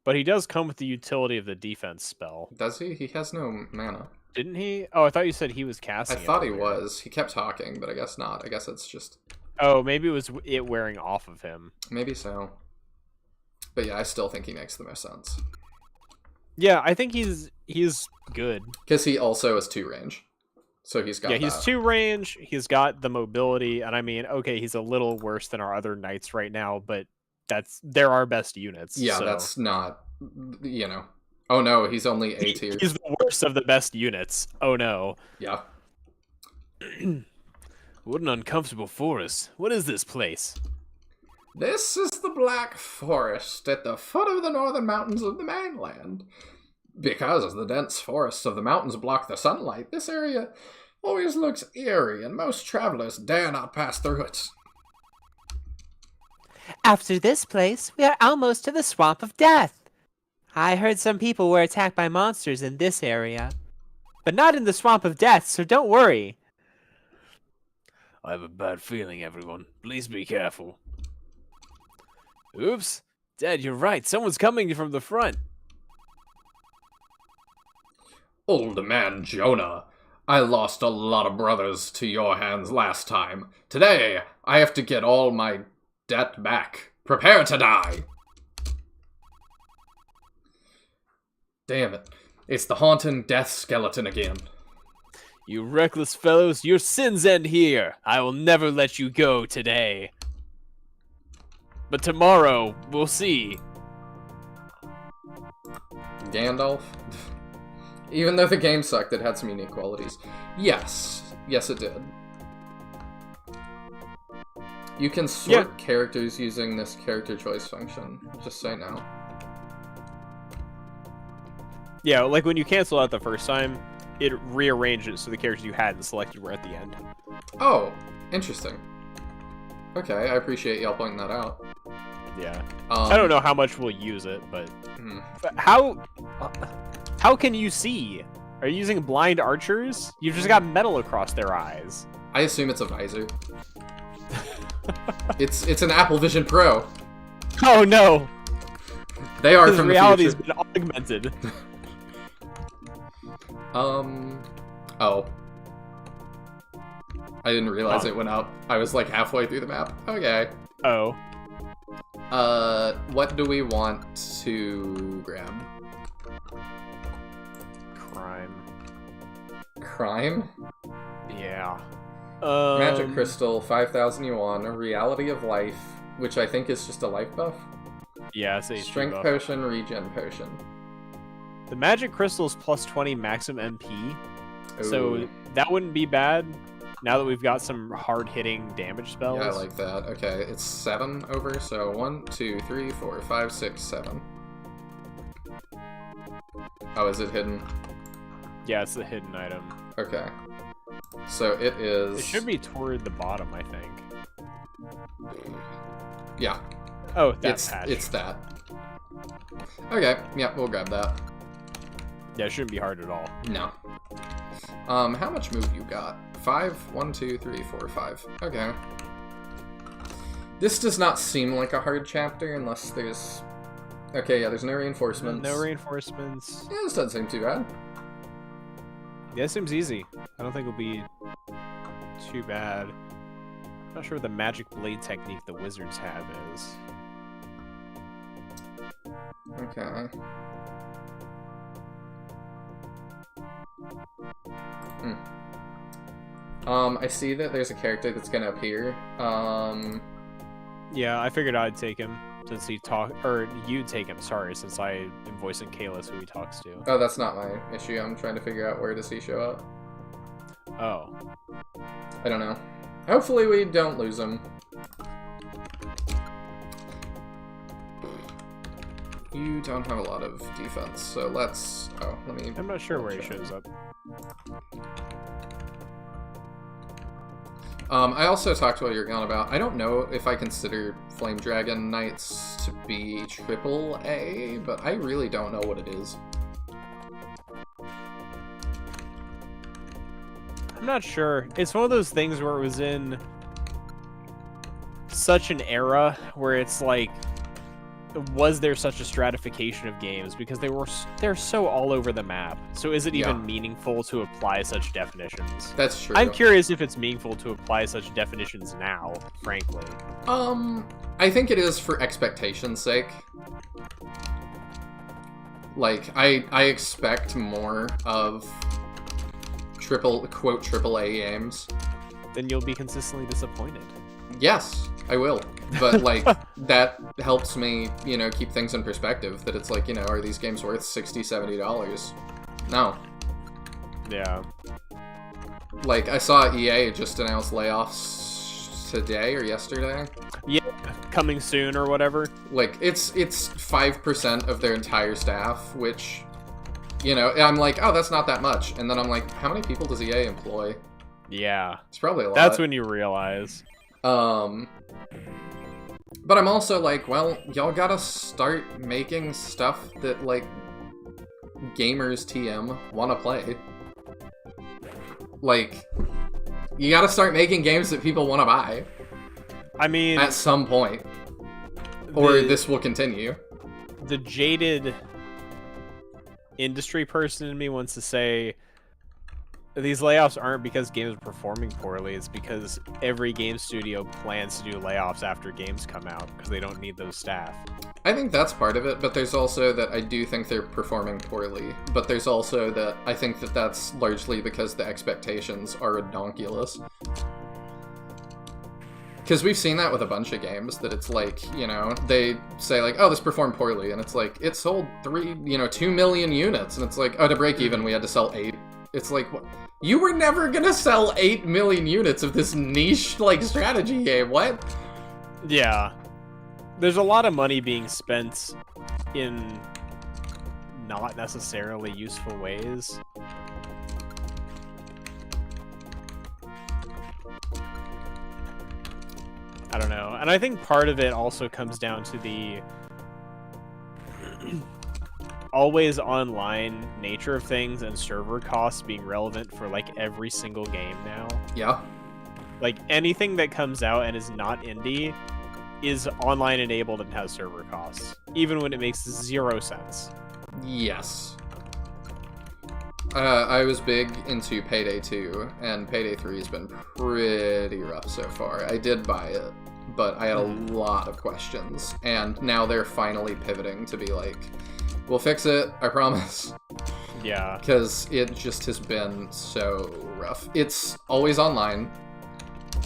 But he does come with the utility of the defense spell. Does he? He has no mana. Didn't he? Oh, I thought you said he was I casting it thought he earlier. was. He kept talking, but I guess not. I guess it's just... Oh, maybe it was it wearing off of him. Maybe so. But yeah, I still think he makes the most sense. Yeah, I think he's good. Because he also is 2 range. So he's got Yeah, he's that. 2 range. He's got the mobility, and I mean, okay, he's a little worse than our other knights right now, but they're our best units. Yeah, so. that's not, you know. Oh no, he's only A tier. He's the worst of the best units. Oh no. Yeah. What an uncomfortable forest. What is this place? This is the Black Forest at the foot of the northern mountains of the mainland. Because the dense forests of the mountains block the sunlight, this area always looks eerie, and most travelers dare not pass through it. After this place, we are almost to the Swamp of Death. I heard some people were attacked by monsters in this area. But not in the Swamp of Death, so don't worry. I have a bad feeling, everyone. Please be careful. Oops. Dad, you're right. Someone's coming from the front. Old man Jonah, I lost a lot of brothers to your hands last time. Today, I have to get all my debt back. Prepare to die. Damn it. It's the haunting death skeleton again. You reckless fellows, your sins end here. I will never let you go today. But tomorrow, we'll see. Gandalf? Even though the game sucked, it had some unique qualities. Yes. Yes, it did. You can sort characters using this character choice function. Just say no. Yeah, like when you cancel out the first time, it rearranged it so the characters you hadn't selected were at the end. Oh, interesting. Okay, I appreciate y'all pointing that out. Yeah. I don't know how much we'll use it, but how can you see? Are you using blind archers? You've just got metal across their eyes. I assume it's a visor. It's an Apple Vision Pro. Oh no! They are His from the reality's future. been augmented. Oh. I didn't realize it went out. I was like halfway through the map. Okay. Oh. What do we want to grab? Crime. Crime? Yeah. Magic Crystal, 5,000 yuan, Reality of Life, which I think is just a life buff. Yeah, it's a Strength Potion, Regen Potion. The Magic Crystal's plus 20 maximum MP, so Ooh. that wouldn't be bad. Now that we've got some hard-hitting damage spells. Yeah, I like that. Okay, it's 7 over, so 1, 2, 3, 4, 5, 6, 7. Oh, is it hidden? Yeah, it's the hidden item. Okay. So it is... It should be toward the bottom, I think. Yeah. Oh, that's patch. It's that. Okay, yeah, we'll grab that. Yeah, it shouldn't be hard at all. No. How much move you got? 5? 1, 2, 3, 4, 5. Okay. This does not seem like a hard chapter unless there's... Okay, yeah, there's no reinforcements. No reinforcements. Yeah, this doesn't seem too bad. Yeah, it seems easy. I don't think it'll be too bad. I'm not sure what the magic blade technique the wizards have is. Okay. I see that there's a character that's gonna appear. Yeah, I figured I'd take him since he you'd take him, sorry, since I am voicing Kalis, who he talks to. Oh, that's not my issue. I'm trying to figure out where does he show up. Oh. I don't know. Hopefully we don't lose him. You don't have a lot of defense, so let's... Oh, let me... I'm not sure where he shows up. I also talked to what you're going about. I don't know if I consider Flame Dragon Knights to be AAA, but I really don't know what it is. I'm not sure. It's one of those things where it was in such an era where it's like, was there such a stratification of games? Because they're so all over the map. So is it even meaningful to apply such definitions? That's true. I'm curious if it's meaningful to apply such definitions now, frankly. I think it is for expectation's sake. Like, I expect more of AAA games. Then you'll be consistently disappointed. Yes, I will. But, like, that helps me, you know, keep things in perspective. That it's like, you know, are these games worth $60, $70? No. Yeah. Like, I saw EA just announced layoffs today or yesterday. Yeah, coming soon or whatever. Like, it's 5% of their entire staff, which, you know, I'm like, oh, that's not that much. And then I'm like, how many people does EA employ? Yeah. It's probably a lot. That's when you realize. But I'm also like, well, y'all gotta start making stuff that, like, gamers TM wanna play. Like, you gotta start making games that people wanna buy. I mean... At some point. Or this will continue. The jaded industry person in me wants to say, these layoffs aren't because games are performing poorly, it's because every game studio plans to do layoffs after games come out, because they don't need those staff. I think that's part of it, but there's also that I do think they're performing poorly. But there's also that I think that that's largely because the expectations are redonkulous. Because we've seen that with a bunch of games, that it's like, you know, they say like, oh, this performed poorly, and it's like, it sold 2 million units, and it's like, oh, to break even, we had to sell 8. It's like, what? You were never gonna sell 8 million units of this niche, like, strategy game, what? Yeah. There's a lot of money being spent in not necessarily useful ways. I don't know. And I think part of it also comes down to the always online nature of things and server costs being relevant for like every single game now. Yeah. Like anything that comes out and is not indie is online enabled and has server costs, even when it makes 0 sense. Yes. I was big into Payday 2, and Payday 3 has been pretty rough so far. I did buy it, but I had a lot of questions, and now they're finally pivoting to be like, we'll fix it, I promise. Yeah. Because it just has been so rough. It's always online.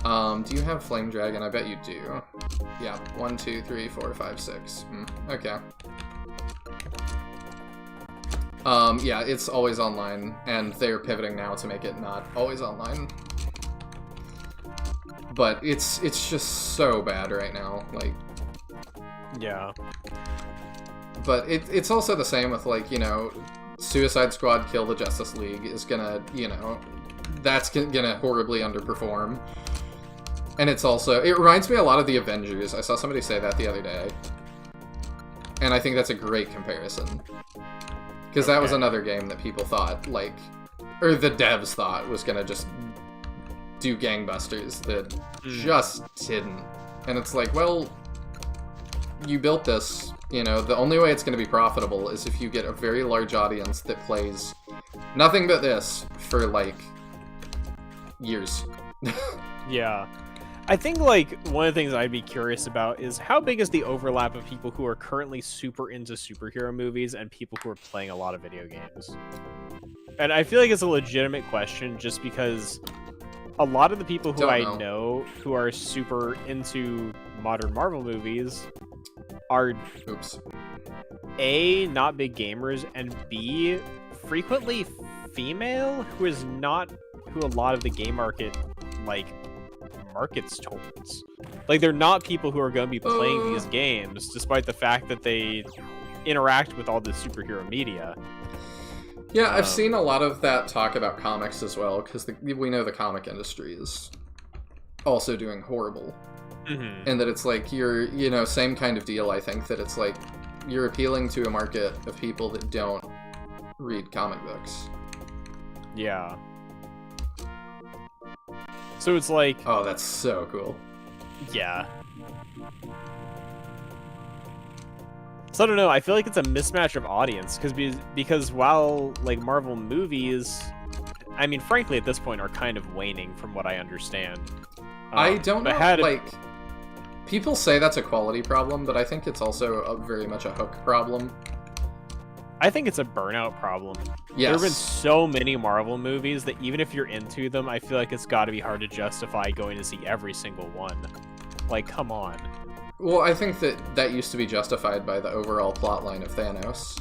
Do you have Flame Dragon? I bet you do. Yeah, 1, 2, 3, 4, 5, 6. Okay. Yeah, it's always online, and they're pivoting now to make it not always online. But it's just so bad right now, like... Yeah. But it's also the same with, like, you know, Suicide Squad Kill the Justice League is gonna, you know, that's gonna horribly underperform. And it's also, it reminds me a lot of the Avengers. I saw somebody say that the other day. And I think that's a great comparison. Because that was another game that people thought, like, or the devs thought was gonna just do gangbusters that just didn't. And it's like, well, you built this, you know, the only way it's going to be profitable is if you get a very large audience that plays nothing but this for, like, years. Yeah. I think, like, one of the things I'd be curious about is how big is the overlap of people who are currently super into superhero movies and people who are playing a lot of video games? And I feel like it's a legitimate question just because a lot of the people who I know who are super into modern Marvel movies are A, not big gamers, and B, frequently female, who a lot of the game market, like, markets towards. Like, they're not people who are going to be playing these games, despite the fact that they interact with all the superhero media. Yeah, I've seen a lot of that talk about comics as well, because we know the comic industry is also doing horrible. Mm-hmm. And that it's like, you know, same kind of deal, I think, that it's like, you're appealing to a market of people that don't read comic books. Yeah. So it's like... Oh, that's so cool. Yeah. So I don't know, I feel like it's a mismatch of audience, because while, like, Marvel movies, I mean, frankly, at this point, are kind of waning from what I understand. I don't know, like, people say that's a quality problem, but I think it's also very much a hook problem. I think it's a burnout problem. Yes. There have been so many Marvel movies that even if you're into them, I feel like it's got to be hard to justify going to see every single one. Like, come on. Well, I think that used to be justified by the overall plotline of Thanos.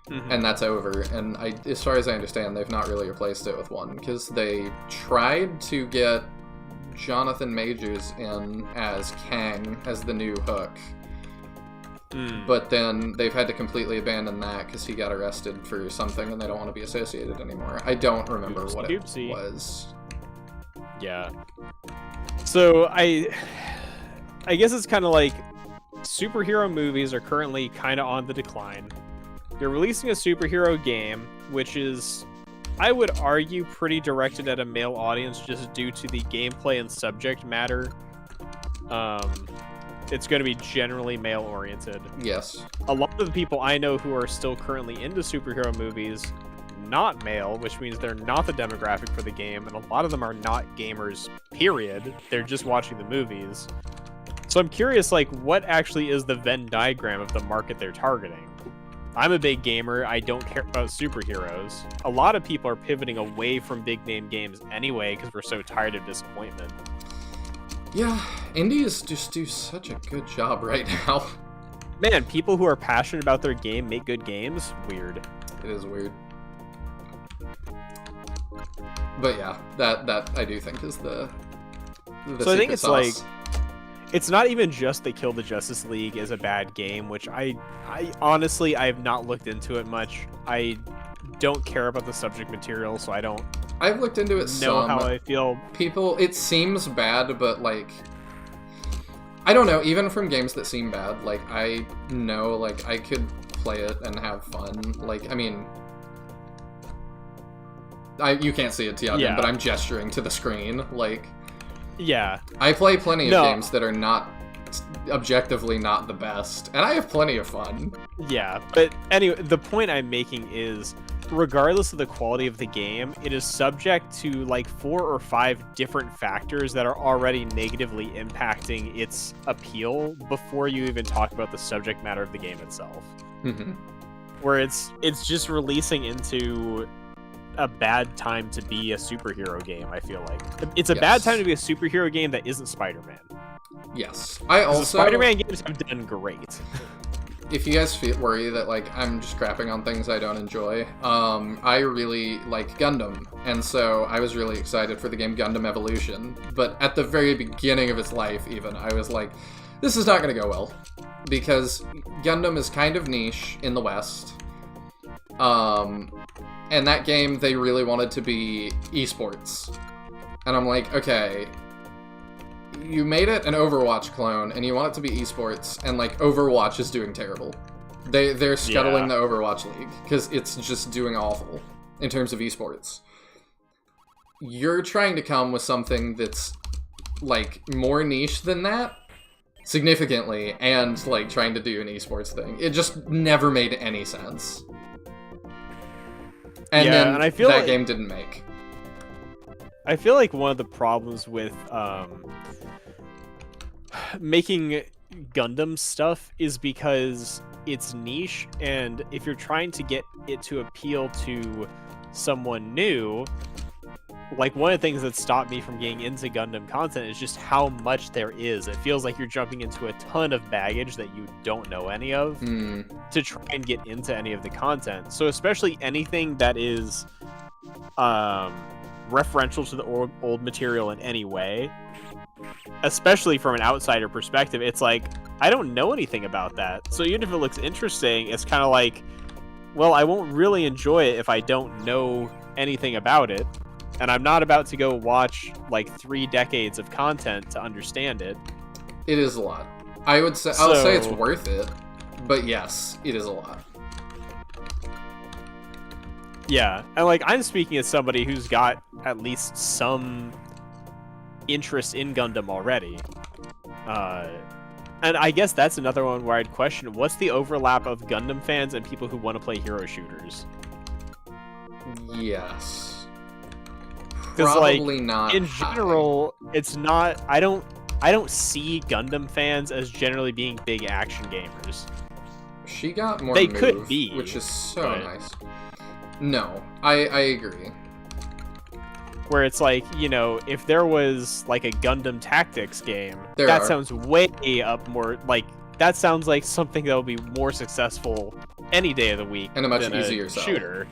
Mm-hmm. And that's over. And as far as I understand, they've not really replaced it with one, because they tried to get Jonathan Majors in as Kang, as the new Hook. But then they've had to completely abandon that because he got arrested for something and they don't want to be associated anymore. I don't remember what it was. Yeah. So I guess it's kind of like superhero movies are currently kind of on the decline. They're releasing a superhero game, which is, I would argue, pretty directed at a male audience just due to the gameplay and subject matter. It's going to be generally male-oriented. Yes. A lot of the people I know who are still currently into superhero movies, not male, which means they're not the demographic for the game, and a lot of them are not gamers, period. They're just watching the movies. So I'm curious, like, what actually is the Venn diagram of the market they're targeting? I'm a big gamer. I don't care about superheroes. A lot of people are pivoting away from big-name games anyway because we're so tired of disappointment. Yeah, indies just do such a good job right now. Man, people who are passionate about their game make good games? Weird. It is weird. But yeah, that I do think is the so I think it's sauce. Like, it's not even just that Kill the Justice League is a bad game, which I honestly, I have not looked into it much. I don't care about the subject material, so I don't I've looked into it know how I feel. People, it seems bad, but, like, I don't know, even from games that seem bad, like, I know, like, I could play it and have fun. Like, I mean, you can't see it, Tyadran, but I'm gesturing to the screen, like... Yeah. I play plenty of games that are not, objectively not the best, and I have plenty of fun. Yeah, but anyway, the point I'm making is, regardless of the quality of the game, it is subject to like 4 or 5 different factors that are already negatively impacting its appeal before you even talk about the subject matter of the game itself. Mm-hmm. Where it's just releasing into a bad time to be a superhero game, I feel like. It's a bad time to be a superhero game that isn't Spider-Man. Yes. I also... Spider-Man games have done great. If you guys worry that, like, I'm just crapping on things I don't enjoy, I really like Gundam, and so I was really excited for the game Gundam Evolution, but at the very beginning of its life, even, I was like, this is not going to go well, because Gundam is kind of niche in the West, and that game, they really wanted to be esports, and I'm like, okay... You made it an Overwatch clone, and you want it to be esports, and, like, Overwatch is doing terrible. They're scuttling the Overwatch League, because it's just doing awful in terms of esports. You're trying to come with something that's, like, more niche than that, significantly and, like, trying to do an esports thing. It just never made any sense. And Yeah, then and I feel that like- game didn't make. I feel like one of the problems with making Gundam stuff is because it's niche, and if you're trying to get it to appeal to someone new, like one of the things that stopped me from getting into Gundam content is just how much there is. It feels like you're jumping into a ton of baggage that you don't know any of to try and get into any of the content. So especially anything that is referential to the old material in any way, especially from an outsider perspective, it's like, I don't know anything about that. So even if it looks interesting, it's kind of like, well, I won't really enjoy it if I don't know anything about it. And I'm not about to go watch like 3 decades of content to understand it. It is a lot. I'll say it's worth it, but yes, it is a lot. Yeah, and like I'm speaking as somebody who's got at least some interest in Gundam already. And I guess that's another one where I'd question, what's the overlap of Gundam fans and people who want to play hero shooters? Yes. Because Probably like not in high. general, it's not. I don't see Gundam fans as generally being big action gamers. She got more They move, could be, which is so but- nice. No, I agree. Where it's like, you know, if there was like a Gundam Tactics game, There that are. sounds way up more like that sounds like something that will be more successful any day of the week And a much than easier sell. shooter.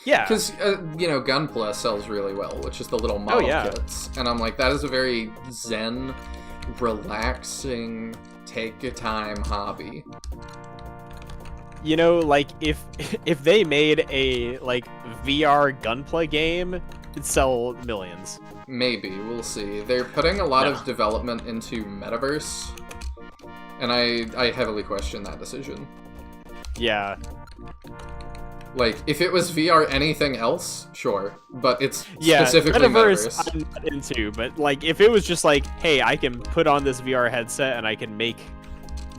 Yeah, Because, you know, Gunpla sells really well, which is the little model yeah. kits. And I'm like, that is a very zen, relaxing, take your time hobby. you know, like if they made a like VR Gunpla game, it'd sell millions. Maybe, we'll see. They're putting a lot No. of development into Metaverse, and I heavily question that decision. Yeah, Like, if it was VR anything else, sure, but it's yeah. specifically Metaverse. I'm not into, but like if it was just like, hey, I can put on this VR headset and I can make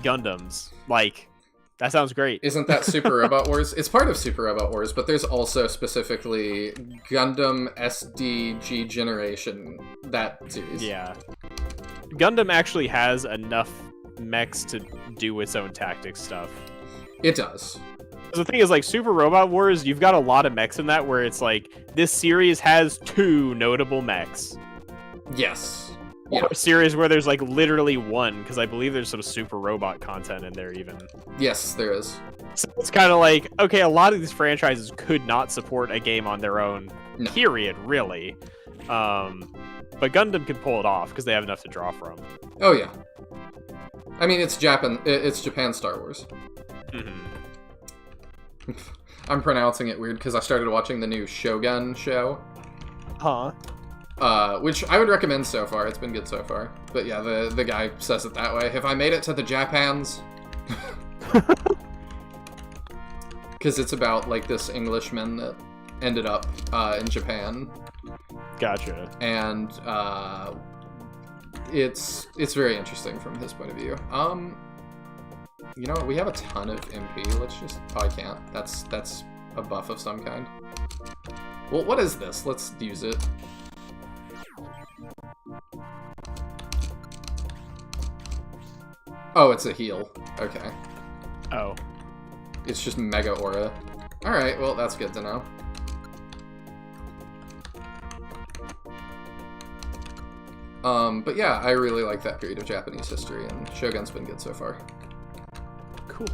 Gundams, like that sounds great. Isn't that Super Robot Wars? It's part of Super Robot Wars, but there's also specifically Gundam SDG Generation, that series. Yeah. Gundam actually has enough mechs to do its own tactics stuff. It does. The thing is, like, Super Robot Wars, you've got a lot of mechs in that where it's like, this series has 2 notable mechs. Yes. Or a series where there's, like, literally 1, because I believe there's some Super Robot content in there, even. Yes, there is. So it's kind of like, okay, a lot of these franchises could not support a game on their own, No. period, really. But Gundam can pull it off, because they have enough to draw from. Oh, yeah. I mean, it's Japan Star Wars. Mm-hmm. I'm pronouncing it weird because I started watching the new Shogun show, Huh. which I would recommend so far. It's been good so far. But yeah, the guy says it that way. Have I made it to the Japans? Because it's about, like, this Englishman that ended up in Japan. Gotcha. And it's very interesting from his point of view. You know what? We have a ton of MP. Let's just... Oh, I can't. That's a buff of some kind. Well, what is this? Let's use it. Oh, it's a heal. Okay. Oh. It's just Mega Aura. Alright, well, that's good to know. But yeah, I really like that period of Japanese history, and Shogun's been good so far. Cool.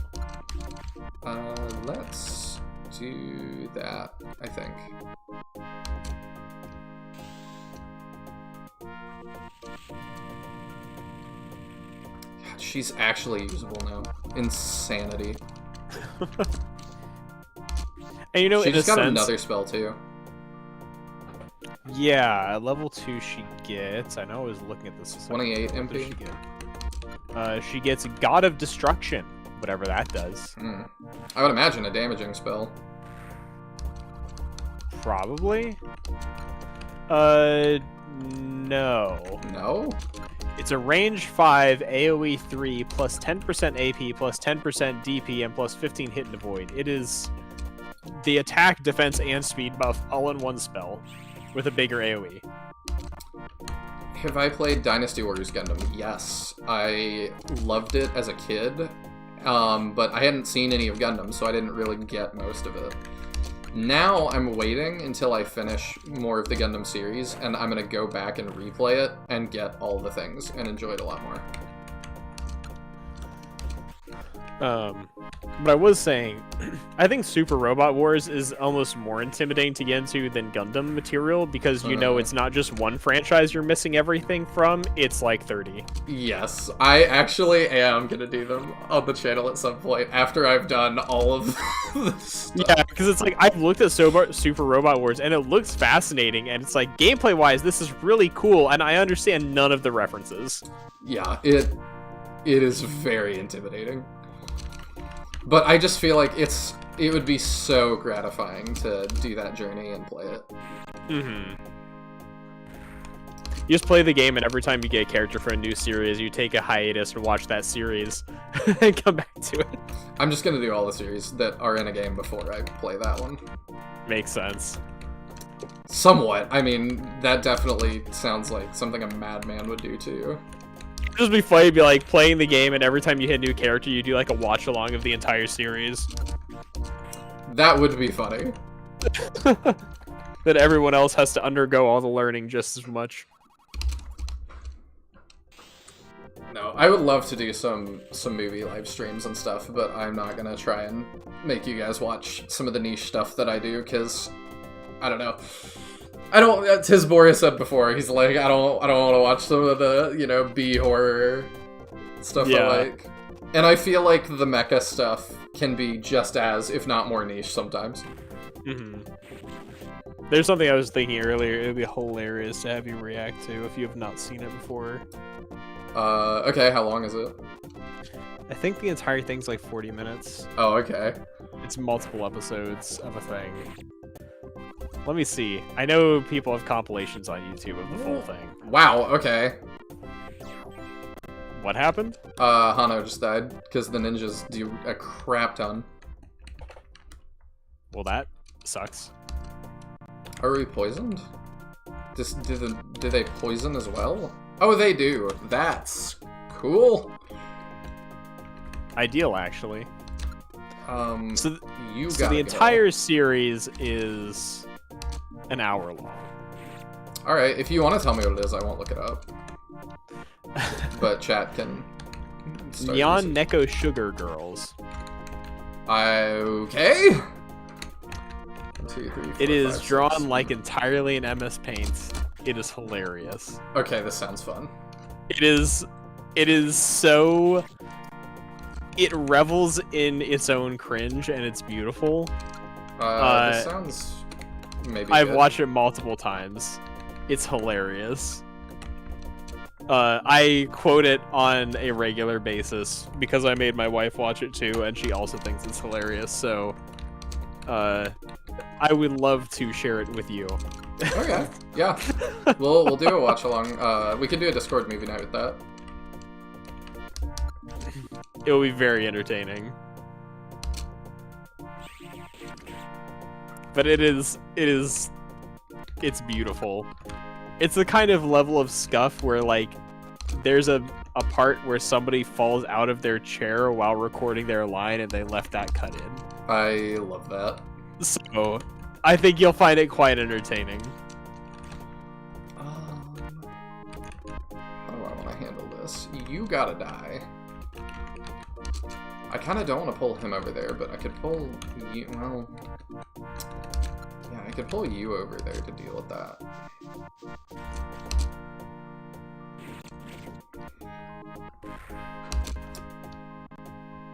Let's do that, I think. God, she's actually usable now. Insanity. And you know, She in just a got sense, another spell too. yeah, at level 2 she gets. I know I was looking at this. a second 28 ago. What does MP. She, get? She gets God of Destruction, whatever that does. I would imagine a damaging spell. Probably. No. No? It's a range 5 AoE 3 plus 10% AP plus 10% DP and plus 15 hit and avoid. It is the attack, defense, and speed buff all in one spell with a bigger AoE. Have I played Dynasty Warriors Gundam? Yes. I loved it as a kid, but I hadn't seen any of Gundam, so I didn't really get most of it. Now I'm waiting until I finish more of the Gundam series, and I'm going to go back and replay it and get all the things and enjoy it a lot more. But I was saying, I think Super Robot Wars is almost more intimidating to get into than Gundam material because you know it's not just one franchise you're missing everything from, it's like 30. Yes, I actually am going to do them on the channel at some point after I've done all of this stuff. Yeah, because it's like, I've looked at Super Robot Wars and it looks fascinating, and it's like, gameplay-wise, this is really cool, and I understand none of the references. Yeah, it is very intimidating. But I just feel like it would be so gratifying to do that journey and play it. Mm-hmm. You just play the game, and every time you get a character for a new series, you take a hiatus and watch that series and come back to it. I'm just gonna do all the series that are in a game before I play that one. Makes sense. Somewhat. I mean, that definitely sounds like something a madman would do to you. It'd just be funny to be like playing the game, and every time you hit a new character, you do like a watch along of the entire series. That would be funny. That everyone else has to undergo all the learning just as much. No, I would love to do some movie live streams and stuff, but I'm not gonna try and make you guys watch some of the niche stuff that I do, because I don't know. As Boris said before, he's like, I don't want to watch some of the, B horror stuff I like. And I feel like the mecha stuff can be just as, if not more niche sometimes. Mm-hmm. There's something I was thinking earlier, it would be hilarious to have you react to if you have not seen it before. Okay, how long is it? I think the entire thing's like 40 minutes. Oh, okay. It's multiple episodes of a thing. Let me see. I know people have compilations on YouTube of the full thing. Wow, okay. What happened? Hano just died, because the ninjas do a crap ton. Well, that sucks. Are we poisoned? Do they poison as well? Oh, they do. That's cool. Ideal, actually. So the entire series is an hour long. Alright, if you want to tell me what it is, I won't look it up. But chat can start Neon Neko Sugar Girls. Okay. 1, 2, 3, 4, It is 5, 6. drawn like entirely in MS Paint. It is hilarious. Okay, this sounds fun. It is so... It revels in its own cringe, and it's beautiful. This sounds maybe I've good. watched it multiple times. It's hilarious. I quote it on a regular basis because I made my wife watch it too, and she also thinks it's hilarious, so I would love to share it with you. Okay, yeah. We'll do a watch along. We can do a Discord movie night with that. It will be very entertaining. But it's beautiful. It's the kind of level of scuff where, like, there's a part where somebody falls out of their chair while recording their line and they left that cut in. I love that. So, I think you'll find it quite entertaining. How do I want to handle this? You gotta die. I kind of don't want to pull him over there, but I could pull you, well... Yeah, I could pull you over there to deal with that.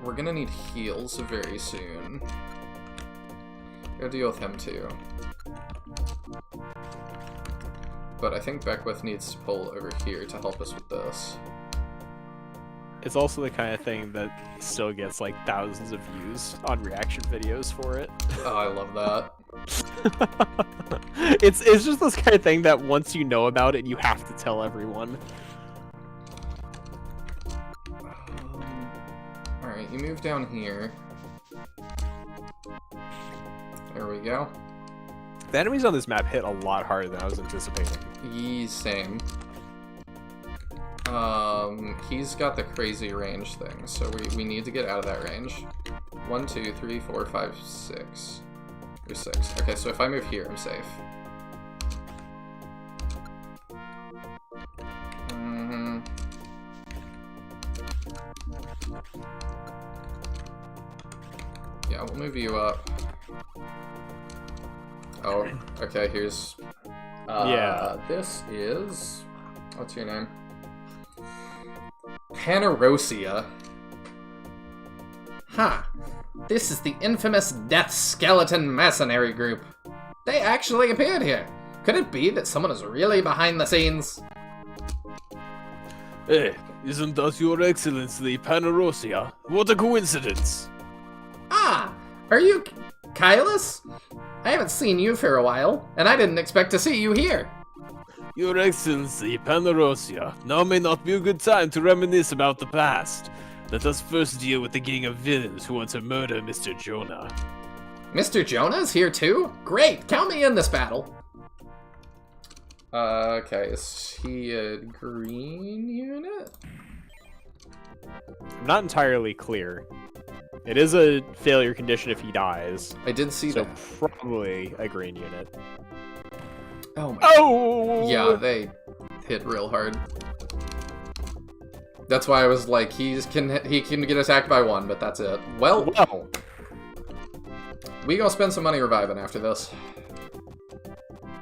We're gonna need heals very soon. Gotta deal with him too. But I think Beckwith needs to pull over here to help us with this. It's also the kind of thing that still gets like thousands of views on reaction videos for it. Oh, I love that. It's just this kind of thing that once you know about it, you have to tell everyone. Alright, you move down here. There we go. The enemies on this map hit a lot harder than I was anticipating. Same. He's got the crazy range thing, so we need to get out of that range. 1, 2, 3, 4, 5, 6. There's 6. Okay, so if I move here, I'm safe. Yeah, we'll move you up. Oh, okay, here's... Yeah. This is... What's your name? Panarosia. Huh. This is the infamous Death Skeleton Mercenary Group. They actually appeared here. Could it be that someone is really behind the scenes? Hey, isn't that your excellency, Panarosia? What a coincidence! Ah, are you Kylus? I haven't seen you for a while, and I didn't expect to see you here. Your excellency, Panarosia, now may not be a good time to reminisce about the past. Let us first deal with the gang of villains who want to murder Mr. Jonah. Mr. Jonah's here too? Great, count me in this battle. Okay, is he a green unit? I'm not entirely clear. It is a failure condition if he dies. I did see So that. probably a green unit. Oh my. Oh! Yeah, they hit real hard. That's why I was like, he can get attacked by 1, but that's it. Well, we gonna spend some money reviving after this.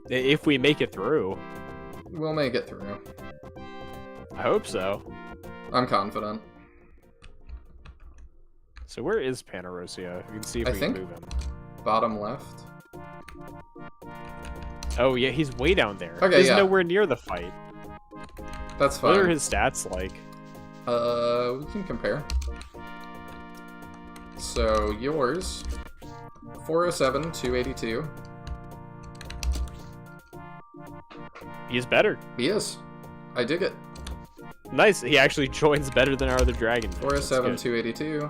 If we make it through. We'll make it through. I hope so. I'm confident. So where is Panarosia? We can see if I we think can move him. Bottom left. Oh yeah, he's way down there. Okay, He's yeah. nowhere near the fight. That's What are fine. his stats like? We can compare. So, yours, 407, 282. He's better. He is. I dig it. Nice. He actually joins better than our other dragon. 407, 282.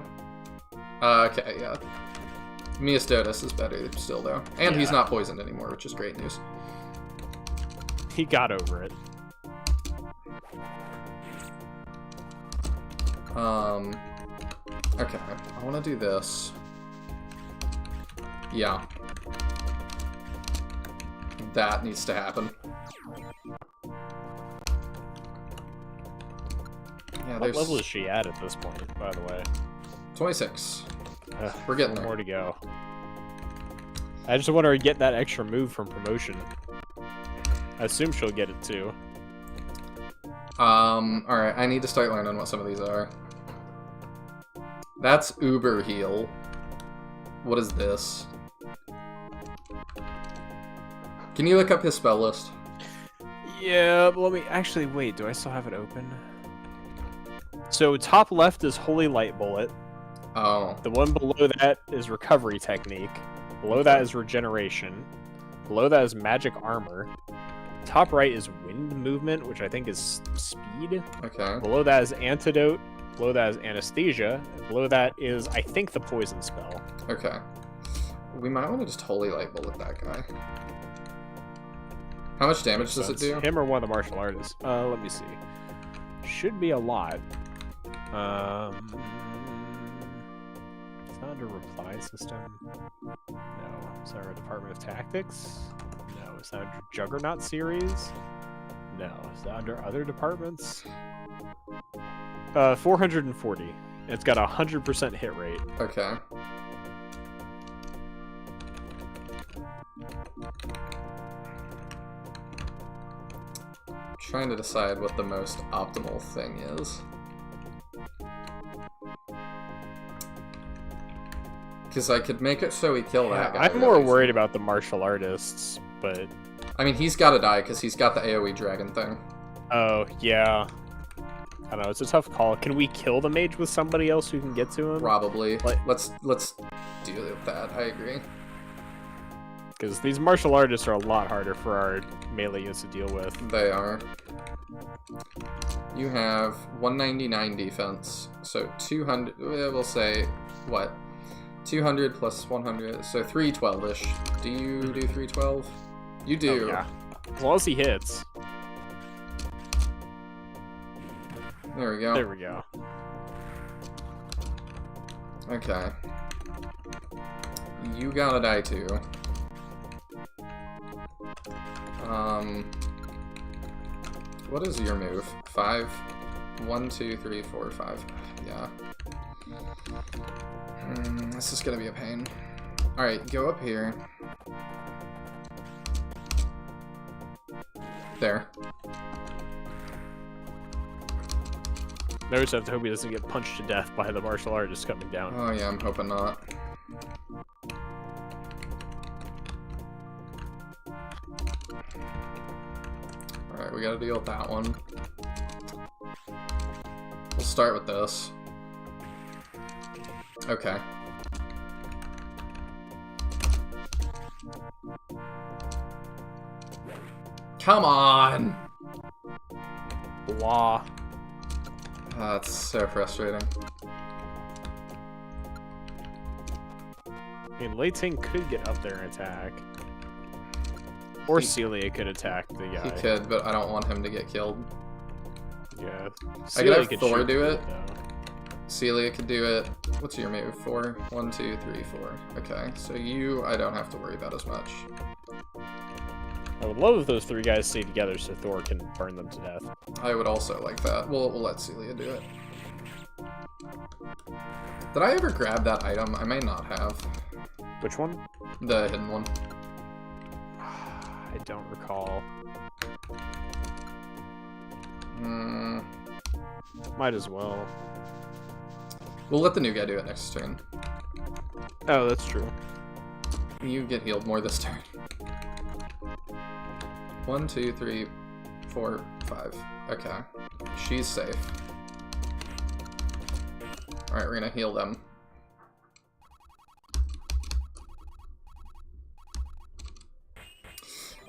Okay, yeah. Miastotus is better still, though. And he's Yeah. not poisoned anymore, which is great news. He got over it. Okay, I want to do this. Yeah. That needs to happen. Yeah, What there's level is she at this point, by the way? 26. Ugh, We're getting one there. more to go. I just want her to get that extra move from promotion. I assume she'll get it too. Alright, I need to start learning what some of these are. That's Uber Heal. What is this? Can you look up his spell list? Yeah, but let me actually wait. Do I still have it open? So top left is Holy Light Bullet. Oh. The one below that is Recovery Technique. Below that is Regeneration. Below that is Magic Armor. Top right is Wind Movement, which I think is Speed. Okay. Below that is Antidote. Below that is Anesthesia. And below that is, I think, the Poison Spell. Okay. We might want to just Holy Light Bullet that guy. How much damage does it do? Him or one of the martial artists? Let me see. Should be a lot. It's not under Reply System. No. Is that our Department of Tactics? No. Is that under Juggernaut series? No. Is that under other departments? 440. It's got a 100% hit rate. Okay. Trying to decide what the most optimal thing is. Because I could make it so we kill that guy. I'm more really worried easy. about the martial artists, but... I mean, he's gotta die because he's got the AoE dragon thing. Oh, yeah. I don't know, it's a tough call. Can we kill the mage with somebody else who can get to him? Probably. Like- Let's deal with that. I agree. Because these martial artists are a lot harder for our melee units to deal with. They are. You have 199 defense, so 200, we'll say, what? 200 plus 100, so 312-ish. Do you do 312? You do. Oh, yeah. As long as he hits. There we go. There we go. Okay. You gotta die too. What is your move? 5? 1, 2, 3, 4, 5. Yeah. This is gonna be a pain. Alright, go up here. There. Now we just have to hope he doesn't get punched to death by the martial artist coming down. Oh yeah, I'm hoping not. Alright, we gotta deal with that one. We'll start with this. Okay. Come on! Blah. That's so frustrating. I mean, Lei Ting could get up there and attack. Or Celia could attack the guy. He could, but I don't want him to get killed. Yeah. I could have could Thor shoot do it. though. Celia could do it. What's your move? 4? 1, 2, 3, 4. Okay, so you, I don't have to worry about as much. I would love if those three guys stay together so Thor can burn them to death. I would also like that. We'll let Celia do it. Did I ever grab that item? I may not have. Which one? The hidden one. I don't recall. Might as well. We'll let the new guy do it next turn. Oh, that's true. You get healed more this turn. 1, 2, 3, 4, 5. Okay. She's safe. Alright, we're gonna heal them.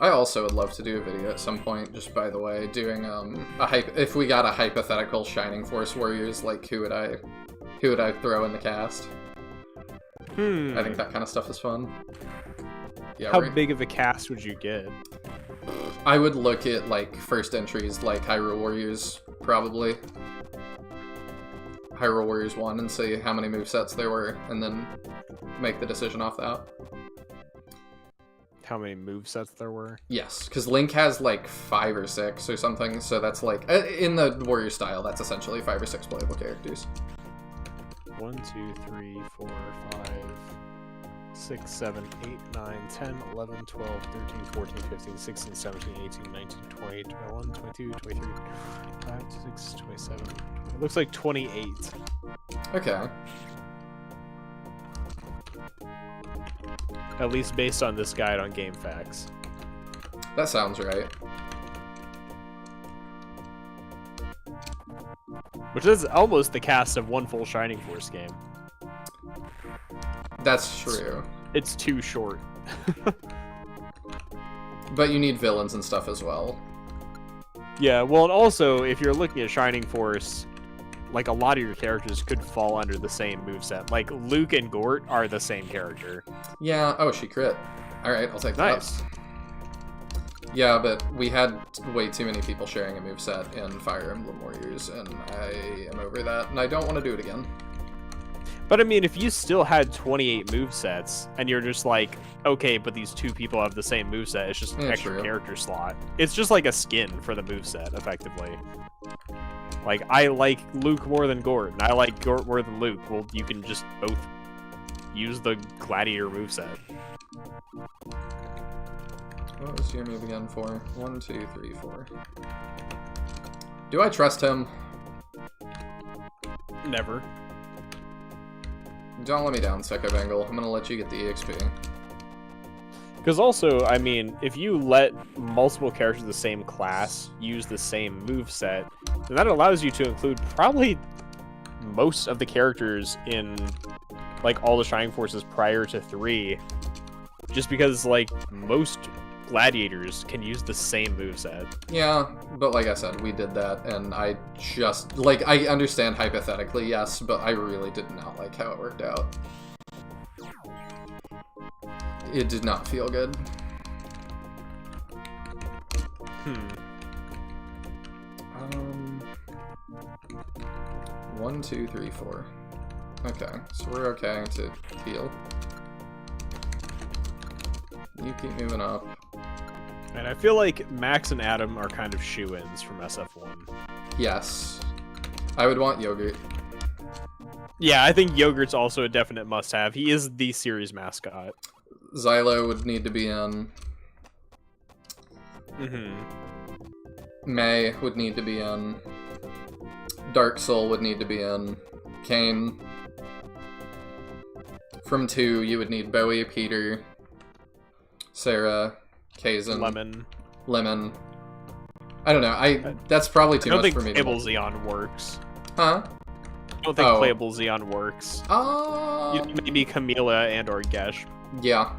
I also would love to do a video at some point, just by the way, doing if we got a hypothetical Shining Force Warriors, like who would I throw in the cast? I think that kind of stuff is fun. Yeah. How big of a cast would you get? I would look at like first entries like Hyrule Warriors, probably. Hyrule Warriors 1 and see how many movesets there were, and then make the decision off that. How many movesets there were? Yes, because Link has like 5 or 6 or something, so that's like, in the Warrior style, that's essentially 5 or 6 playable characters. 1, 2, 3, 4, 5, 6, 7, 8, 9, 10, 11, 12, 13, 14, 15, 16, 17, 18, 19, 20, 21, 22, 23, 26, 27. It looks like 28. Okay. At least based on this guide on GameFAQs. That sounds right. Which is almost the cast of one full Shining Force game. That's true. It's too short. But you need villains and stuff as well. Yeah, well, and also, if you're looking at Shining Force, like, a lot of your characters could fall under the same moveset. Like, Luke and Gort are the same character. Yeah, oh, she crit. Alright, I'll take that. Nice. Yeah, but we had way too many people sharing a moveset in Fire Emblem Warriors, and I am over that, and I don't want to do it again. But I mean, if you still had 28 movesets, and you're just like, okay, but these two people have the same moveset, it's just an extra character slot. It's just like a skin for the moveset, effectively. Like, I like Luke more than Gort, and I like Gort more than Luke. Well, you can just both use the Gladiator moveset. What was your move again for? 1, 2, 3, 4. Do I trust him? Never. Don't let me down, Secco Bengal. I'm gonna let you get the EXP. Because also, I mean, if you let multiple characters of the same class use the same moveset, then that allows you to include probably most of the characters in, like, all the Shining Forces prior to 3 just because like most gladiators can use the same moveset. Yeah, but like I said, we did that, and I just, like, I understand hypothetically, yes, but I really did not like how it worked out. It did not feel good. 1, 2, 3, 4. Okay, so we're okay to heal. You keep moving up. And I feel like Max and Adam are kind of shoe-ins from SF1. Yes. I would want Yogurt. Yeah, I think Yogurt's also a definite must-have. He is the series mascot. Xylo would need to be in. May would need to be in. Dark Soul would need to be in. Kane. From 2, you would need Bowie, Peter, Sarah, Kazan, Lemon. I don't know. That's probably too much for me. I don't think Playable Xeon works. Huh? I don't think Playable Xeon works. Maybe Camila and or Gesh. Yeah.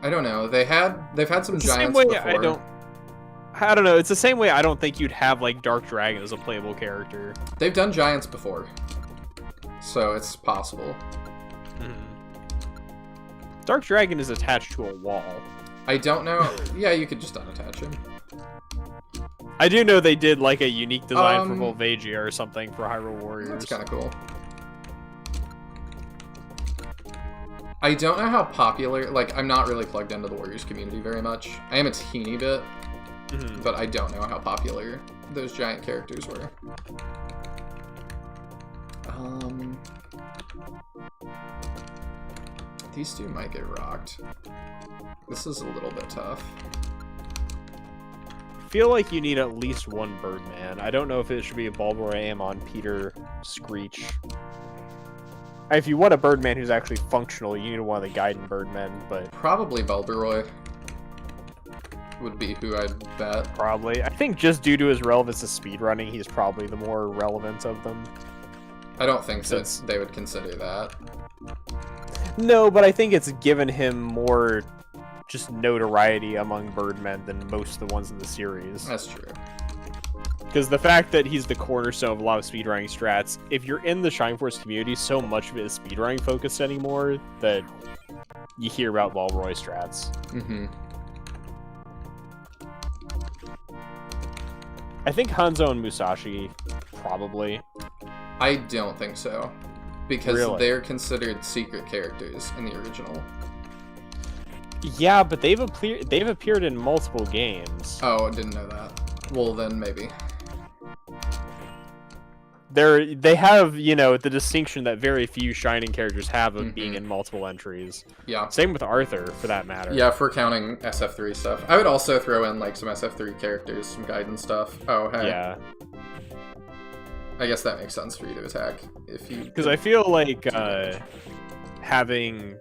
I don't know. They've had some giants before. I don't know. It's the same way I don't think you'd have like Dark Dragon as a playable character. They've done giants before, so it's possible. Dark Dragon is attached to a wall. I don't know. Yeah, you could just unattach him. I do know they did like a unique design for Volvagia or something for Hyrule Warriors. That's kind of cool. I don't know how popular, like, I'm not really plugged into the Warriors community very much. I am a teeny bit, but I don't know how popular those giant characters were. These two might get rocked. This is a little bit tough. I feel like you need at least one Birdman. I don't know if it should be a Bulbur Amon, Peter, Screech. If you want a Birdman who's actually functional, you need one of the Gaiden Birdmen, but... Probably Bulbaroy would be who I'd bet. Probably. I think just due to his relevance to speedrunning, he's probably the more relevant of them. I don't think that they would consider that. No, but I think it's given him more just notoriety among Birdmen than most of the ones in the series. That's true. Because the fact that he's the cornerstone of a lot of speedrunning strats, if you're in the Shine Force community, so much of it is speedrunning focused anymore that you hear about Volroy strats. I think Hanzo and Musashi, probably. I don't think so. Because Really? they're considered secret characters in the original. Yeah, but they've appeared in multiple games. Oh, I didn't know that. Well, then maybe. They have, you know, the distinction that very few Shining characters have of being in multiple entries. Yeah. Same with Arthur, for that matter. Yeah, if we're counting SF3 stuff. I would also throw in, like, some SF3 characters, some Gaiden stuff. Oh, hey. Yeah. I guess that makes sense for you to attack. Because I feel like having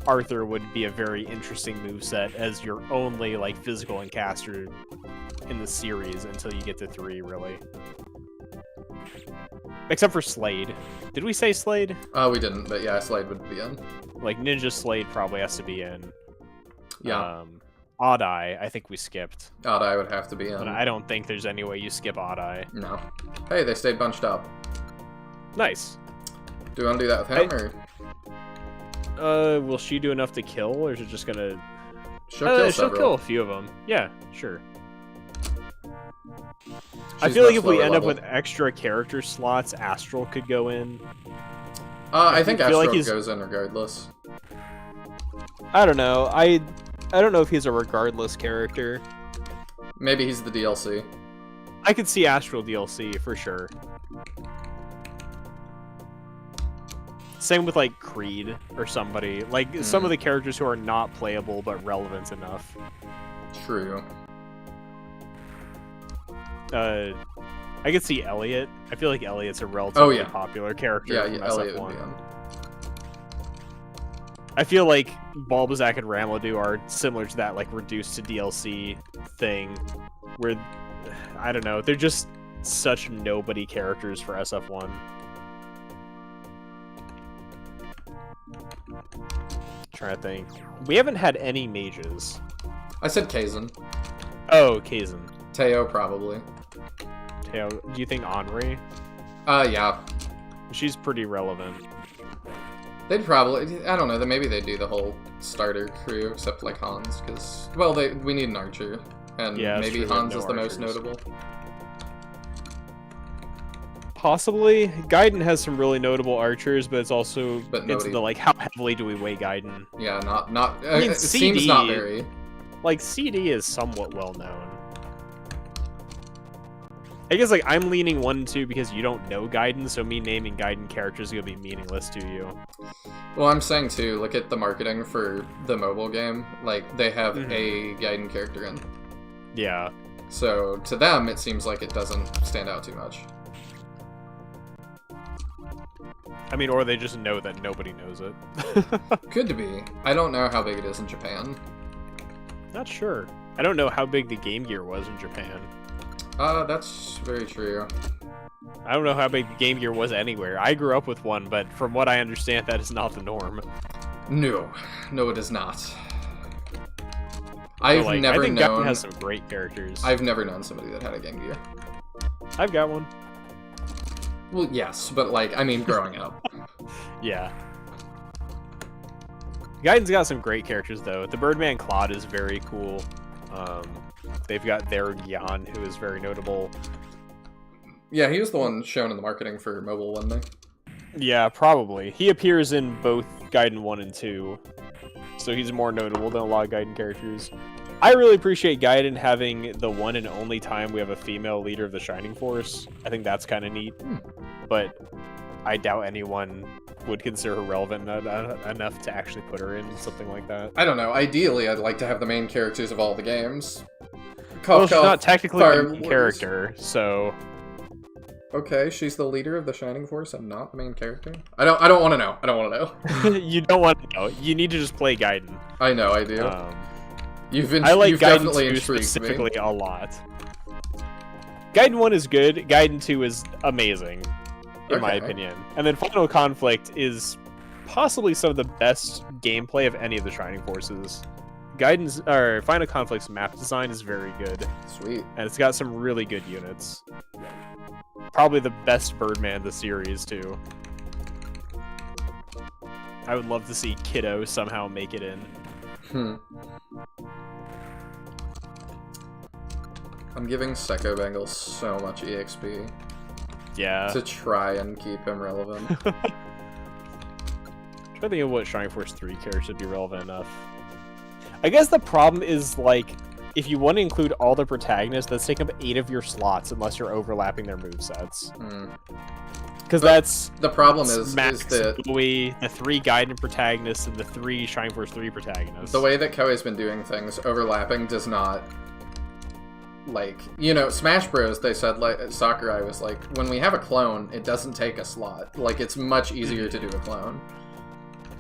Arthur would be a very interesting moveset as your only, like, physical encaster in the series until you get to 3, really. Except for Slade. Did we say Slade? We didn't, but yeah, Slade would be in. Like, Ninja Slade probably has to be in. Yeah. Odd-Eye, I think we skipped. Odd-Eye would have to be in. And I don't think there's any way you skip Odd-Eye. No. Hey, they stayed bunched up. Nice. Do you want to do that with him, or...? Will she do enough to kill, or is it just gonna... She'll kill a few of them. Yeah, sure. I She's feel like much if we lower end level. up with extra character slots, Astral could go in. I think feel Astral like goes in regardless. I don't know. I don't know if he's a regardless character. Maybe he's the DLC. I could see Astral DLC for sure. Same with like Creed or somebody. Like some of the characters who are not playable but relevant enough. True. I could see Elliot. I feel like Elliot's a relatively popular character. Yeah, from Elliot SF1. would be in. I feel like Bulbasaur and Ramadu are similar to that, like, reduced to DLC thing, where, I don't know, they're just such nobody characters for SF1. trying to think. We haven't had any mages. I said Kazan. Oh, Kazan. Teo, probably. Teo, do you think Henri? Yeah. She's pretty relevant. They'd probably, I don't know, maybe they'd do the whole starter crew, except like Hans, because, well, we need an archer, and Yeah, maybe true, we have Hans no is the most archers. notable. Possibly. Gaiden has some really notable archers, but it's also But it's nobody- the like how heavily do we weigh Gaiden? Yeah, not I mean, it seems CD not very. Like CD is somewhat well known. I guess like I'm leaning 1 and 2 because you don't know Gaiden, so me naming Gaiden characters is gonna be meaningless to you. Well, I'm saying too, look at the marketing for the mobile game, like, they have a Gaiden character in. Yeah. So, to them, it seems like it doesn't stand out too much. I mean, or they just know that nobody knows it. Could be. I don't know how big it is in Japan. Not sure. I don't know how big the Game Gear was in Japan. That's very true. I don't know how big the Game Gear was anywhere. I grew up with one, but from what I understand, that is not the norm. No, it is not. So, I've like, never I think known. Gaiden has some great characters. I've never known somebody that had a Game Gear. I've got one. Well, yes, but like, I mean, growing up. Yeah. Gaiden's got some great characters, though. The Birdman Claude is very cool. They've got their Gyan, who is very notable. Yeah, he was the one shown in the marketing for mobile, wasn't he? Yeah, probably. He appears in both Gaiden 1 and 2, so he's more notable than a lot of Gaiden characters. I really appreciate Gaiden having the one and only time we have a female leader of the Shining Force. I think that's kind of neat, but I doubt anyone would consider her relevant enough to actually put her in something like that. I don't know. Ideally, I'd like to have the main characters of all the games. Well, she's not technically Fire the main Warriors. character, so... Okay, she's the leader of the Shining Force and not the main character? I don't want to know. I don't want to know. You don't want to know. You need to just play Gaiden. I know, I do. You've I like you've Gaiden definitely 2 intrigued specifically me. a lot. Gaiden 1 is good. Gaiden 2 is amazing, in my Okay. opinion. And then Final Conflict is possibly some of the best gameplay of any of the Shining Forces. Final Conflict's map design is very good, Sweet. and it's got some really good units. Probably the best Birdman of the series, too. I would love to see Kiddo somehow make it in. I'm giving Secco Bengal so much EXP Yeah. to try and keep him relevant. I'm trying to think of what Shining Force 3 characters would be relevant enough. I guess the problem is, like, if you want to include all the protagonists, that's take up 8 of your slots unless you're overlapping their movesets. Because that's The problem is Max, that Louis, the 3 Gaiden protagonists, and the 3 Shining Force 3 protagonists. the way that Koei's been doing things, overlapping does not, like, you know, Smash Bros, they said, like, Sakurai was like, when we have a clone, it doesn't take a slot. Like, it's much easier to do a clone.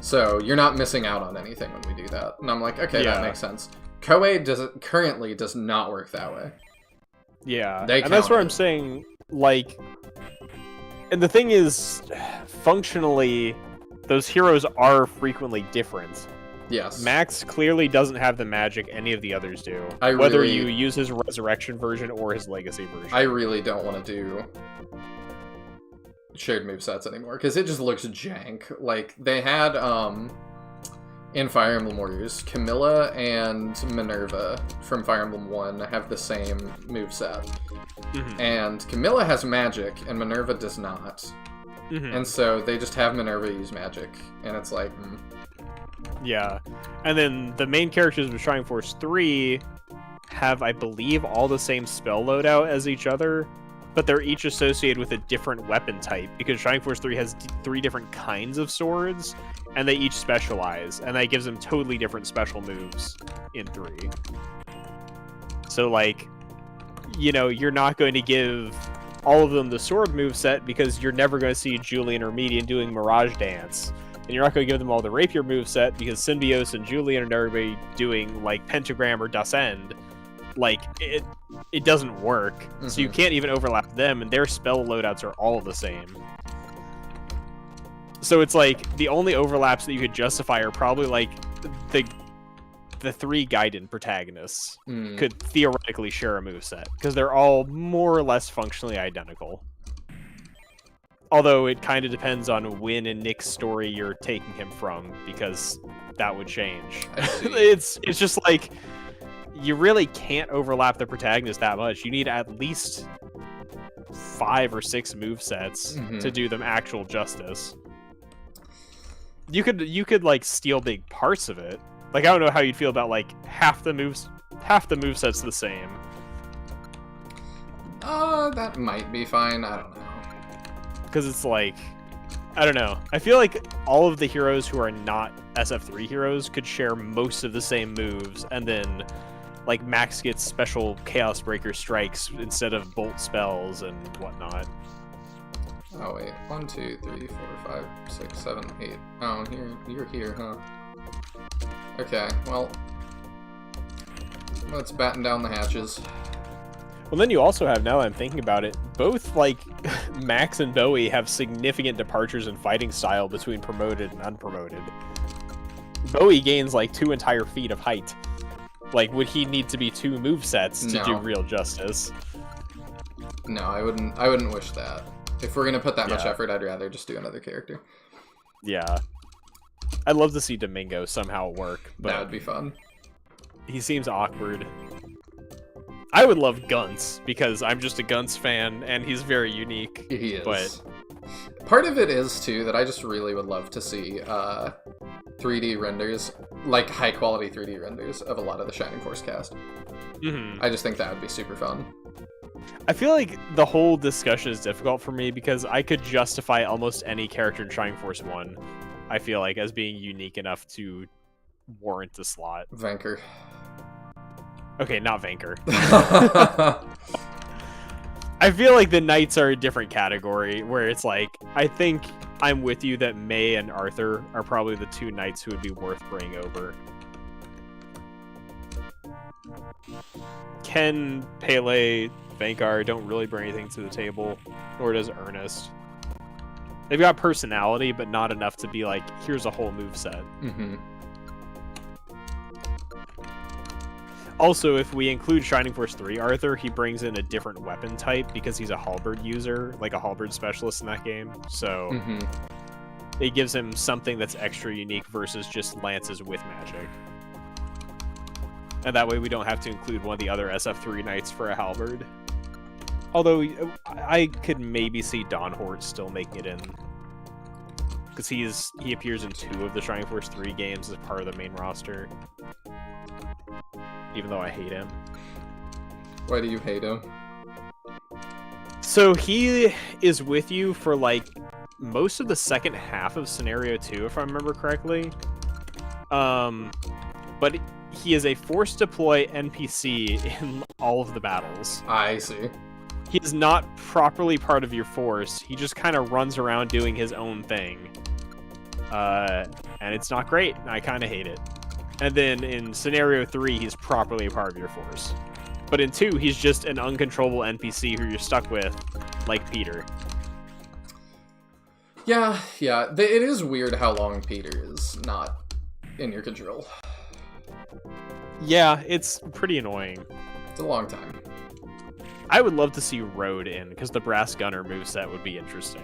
So, you're not missing out on anything when we do that. And I'm like, okay, Yeah. that makes sense. Koei currently does not work that way. Yeah, They and that's where counted. I'm saying, like... And the thing is, functionally, those heroes are frequently different. Yes. Max clearly doesn't have the magic any of the others do. I Whether really- you use his resurrection version or his legacy version. I really don't want to do shared movesets anymore, because it just looks jank. Like, they had, in Fire Emblem Warriors, Camilla and Minerva from Fire Emblem 1 have the same moveset. And Camilla has magic, and Minerva does not. And so they just have Minerva use magic, and it's like, Yeah. And then the main characters of Shining Force 3 have, I believe, all the same spell loadout as each other, but they're each associated with a different weapon type, because Shining Force 3 has 3 different kinds of swords, and they each specialize, and that gives them totally different special moves in 3. So, like, you know, you're not going to give all of them the sword moveset because you're never going to see Julian or Median doing Mirage Dance. And you're not going to give them all the Rapier moveset because Symbiote and Julian and everybody doing, like, Pentagram or Das End. Like, it doesn't work. So you can't even overlap them, and their spell loadouts are all the same. So it's like, the only overlaps that you could justify are probably, like, the 3 Gaiden protagonists Mm. could theoretically share a moveset, because they're all more or less functionally identical. Although it kind of depends on when in Nick's story you're taking him from, because that would change. I see. It's just like, you really can't overlap the protagonist that much. You need at least 5 or 6 movesets to do them actual justice. You could like steal big parts of it. Like, I don't know how you'd feel about like half the moveset's the same. That might be fine. I don't know. Because it's like, I don't know. I feel like all of the heroes who are not SF3 heroes could share most of the same moves, and then like Max gets special Chaos Breaker strikes instead of bolt spells and whatnot. Oh wait, 1, 2, 3, 4, 5, 6, 7, 8. Oh, you're here, huh? Okay, well, let's batten down the hatches. Well, then you also have, now that I'm thinking about it, both like Max and Bowie have significant departures in fighting style between promoted and unpromoted. Bowie gains like 2 entire feet of height. Like, would he need to be 2 movesets to do real justice? No, I wouldn't wish that. If we're gonna put that much Yeah. effort, I'd rather just do another character. Yeah. I'd love to see Domingo somehow work, but That would be fun. he seems awkward. I would love Gunts, because I'm just a Gunts fan, and he's very unique. He is. But part of it is, too, that I just really would love to see 3D renders, like high-quality 3D renders of a lot of the Shining Force cast. I just think that would be super fun. I feel like the whole discussion is difficult for me, because I could justify almost any character in Shining Force 1, I feel like, as being unique enough to warrant the slot. Vanker. Okay, not Vanker. I feel like the Knights are a different category, where it's like, I think I'm with you that May and Arthur are probably the 2 Knights who would be worth bringing over. Ken, Pele, Vankar don't really bring anything to the table, nor does Ernest. They've got personality, but not enough to be like, here's a whole moveset. Also, if we include Shining Force 3 Arthur, he brings in a different weapon type because he's a halberd user, like a halberd specialist in that game. So it gives him something that's extra unique versus just lances with magic. And that way we don't have to include one of the other SF3 knights for a halberd. Although I could maybe see Don Hort still making it in, because he appears in 2 of the Shining Force 3 games as part of the main roster. Even though I hate him. Why do you hate him? So he is with you for like most of the second half of Scenario 2, if I remember correctly. But he is a force deploy NPC in all of the battles. I see. He is not properly part of your force. He just kind of runs around doing his own thing. And it's not great. I kind of hate it. And then in Scenario 3, he's properly a part of your force. But in 2, he's just an uncontrollable NPC who you're stuck with, like Peter. Yeah. It is weird how long Peter is not in your control. Yeah, it's pretty annoying. It's a long time. I would love to see Road in, because the Brass Gunner moveset would be interesting.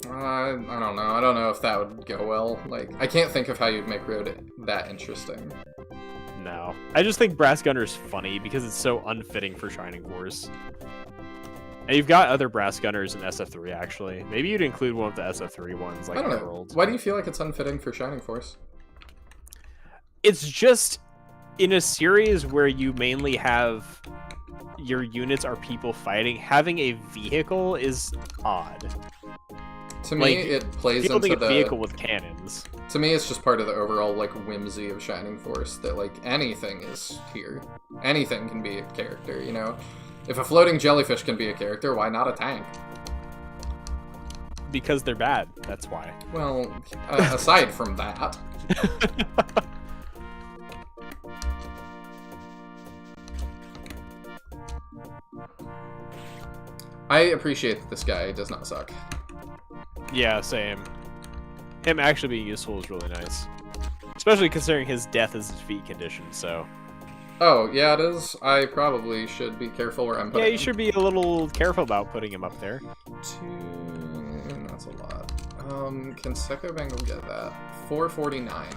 I don't know. I don't know if that would go well. Like, I can't think of how you'd make Road that interesting. No. I just think Brass Gunner's funny because it's so unfitting for Shining Force. And you've got other Brass Gunners in SF3, actually. Maybe you'd include one of the SF3 ones, like I don't know. Herald. Why do you feel like it's unfitting for Shining Force? It's just, in a series where you mainly have your units are people fighting, having a vehicle is odd. To me, Like, it plays fielding into a the vehicle with cannons. To me, it's just part of the overall like whimsy of Shining Force that like anything is here. Anything can be a character, you know. If a floating jellyfish can be a character, why not a tank? Because they're bad, that's why. Well, aside from that. I appreciate that this guy does not suck. Yeah, same. Him actually being useful is really nice. Especially considering his death is defeat condition, so... Oh, yeah, it is. I probably should be careful where I'm putting Yeah, you him. should be a little careful about putting him up there. That's a lot. Can Secco Bengal get that? 449.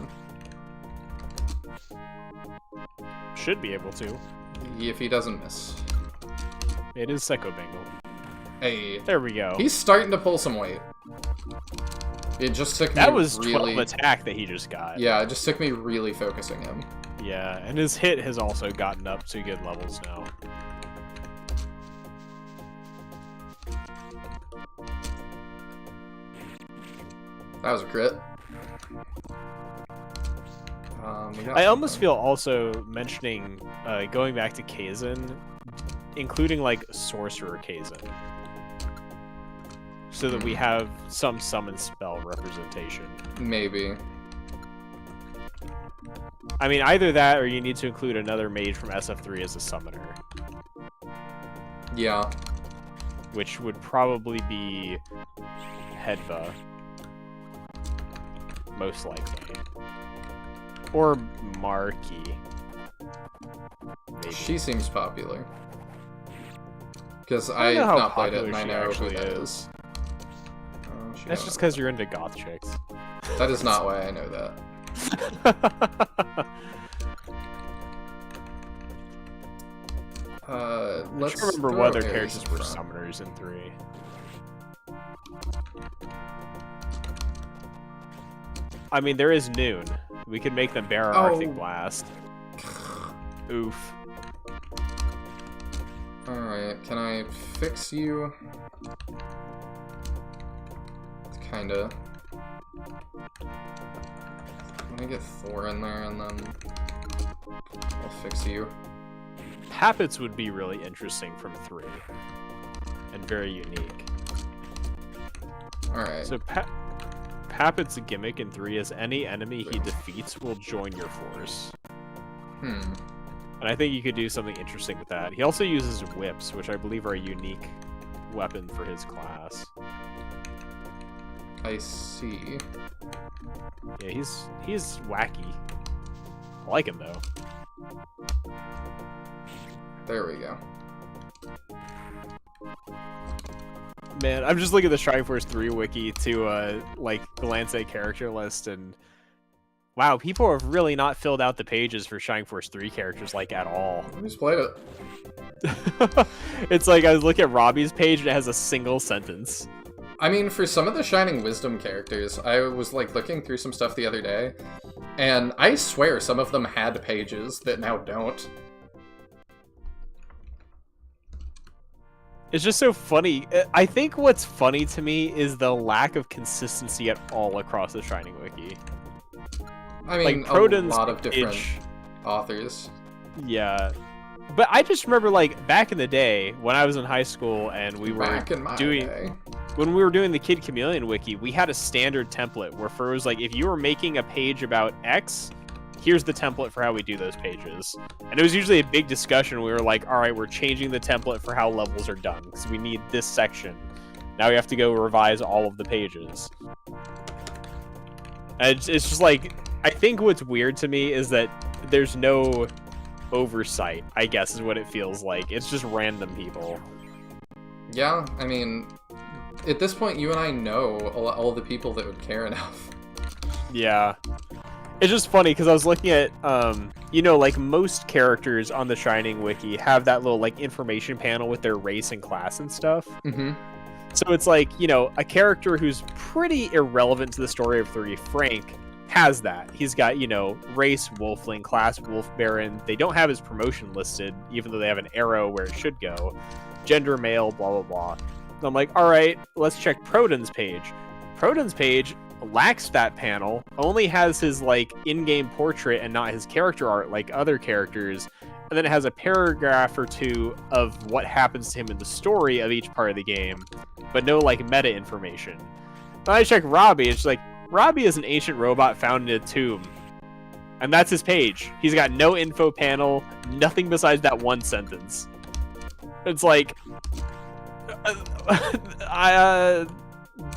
Should be able to. If he doesn't miss. It is Secco Bengal. Hey. There we go. He's starting to pull some weight. It just took me That was really... 12 attack that he just got. Yeah, it just took me really focusing him. Yeah, and his hit has also gotten up to good levels now. That was a crit. I almost feel also mentioning, going back to Kaizen, including like Sorcerer Kaizen. So that we have some summon spell representation. Maybe. I mean, either that or you need to include another mage from SF3 as a summoner. Yeah. Which would probably be Hedva. Most likely. Or Marky. Maybe. She seems popular. Because I I've don't know how not played it and I popular she know who actually that is. is. That's just because you're into goth chicks. That is not why I know that. Let's I remember throw what other Ares characters in were front. summoners in 3. I mean, there is Noon. We could make them bear our Arctic Blast. Oof. Alright, can I fix you? Kinda. Let me get Thor in there and then I'll fix you. Pappets would be really interesting from 3. And very unique. Alright. So Pappet's gimmick in 3 is any enemy he defeats will join your force. And I think you could do something interesting with that. He also uses whips, which I believe are a unique weapon for his class. I see. Yeah, he's wacky. I like him though. There we go. Man, I'm just looking at the Shrine Force 3 wiki to like glance at character list, and wow, people have really not filled out the pages for Shrine Force 3 characters like at all. I just played it. It's like I was looking at Robbie's page and it has a single sentence. I mean, for some of the Shining Wisdom characters, I was like looking through some stuff the other day, and I swear some of them had pages that now don't. It's just so funny. I think what's funny to me is the lack of consistency at all across the Shining Wiki. I mean, like, a Proden's lot of different page, authors. Yeah. But I just remember, like, back in the day, when I was in high school and we were Back in my day. when we were doing the Kid Chameleon wiki, we had a standard template where for it was like, if you were making a page about X, here's the template for how we do those pages. And it was usually a big discussion. We were like, all right, we're changing the template for how levels are done because we need this section. Now we have to go revise all of the pages. And it's just like, I think what's weird to me is that there's no oversight, I guess is what it feels like. It's just random people. Yeah, I mean, at this point, you and I know all the people that would care enough. Yeah. It's just funny because I was looking at, you know, like most characters on the Shining Wiki have that little like information panel with their race and class and stuff. Mm-hmm. So it's like, you know, a character who's pretty irrelevant to the story of 3, Frank, has that. He's got, you know, race, Wolfling, class, Wolf Baron. They don't have his promotion listed, even though they have an arrow where it should go. Gender, male, blah, blah, blah. And I'm like, all right, let's check Proden's page. Proden's page lacks that panel, only has his, like, in-game portrait and not his character art like other characters. And then it has a paragraph or two of what happens to him in the story of each part of the game, but no, like, meta information. Then I check Robbie, it's like, Robbie is an ancient robot found in a tomb. And that's his page. He's got no info panel, nothing besides that one sentence. It's like...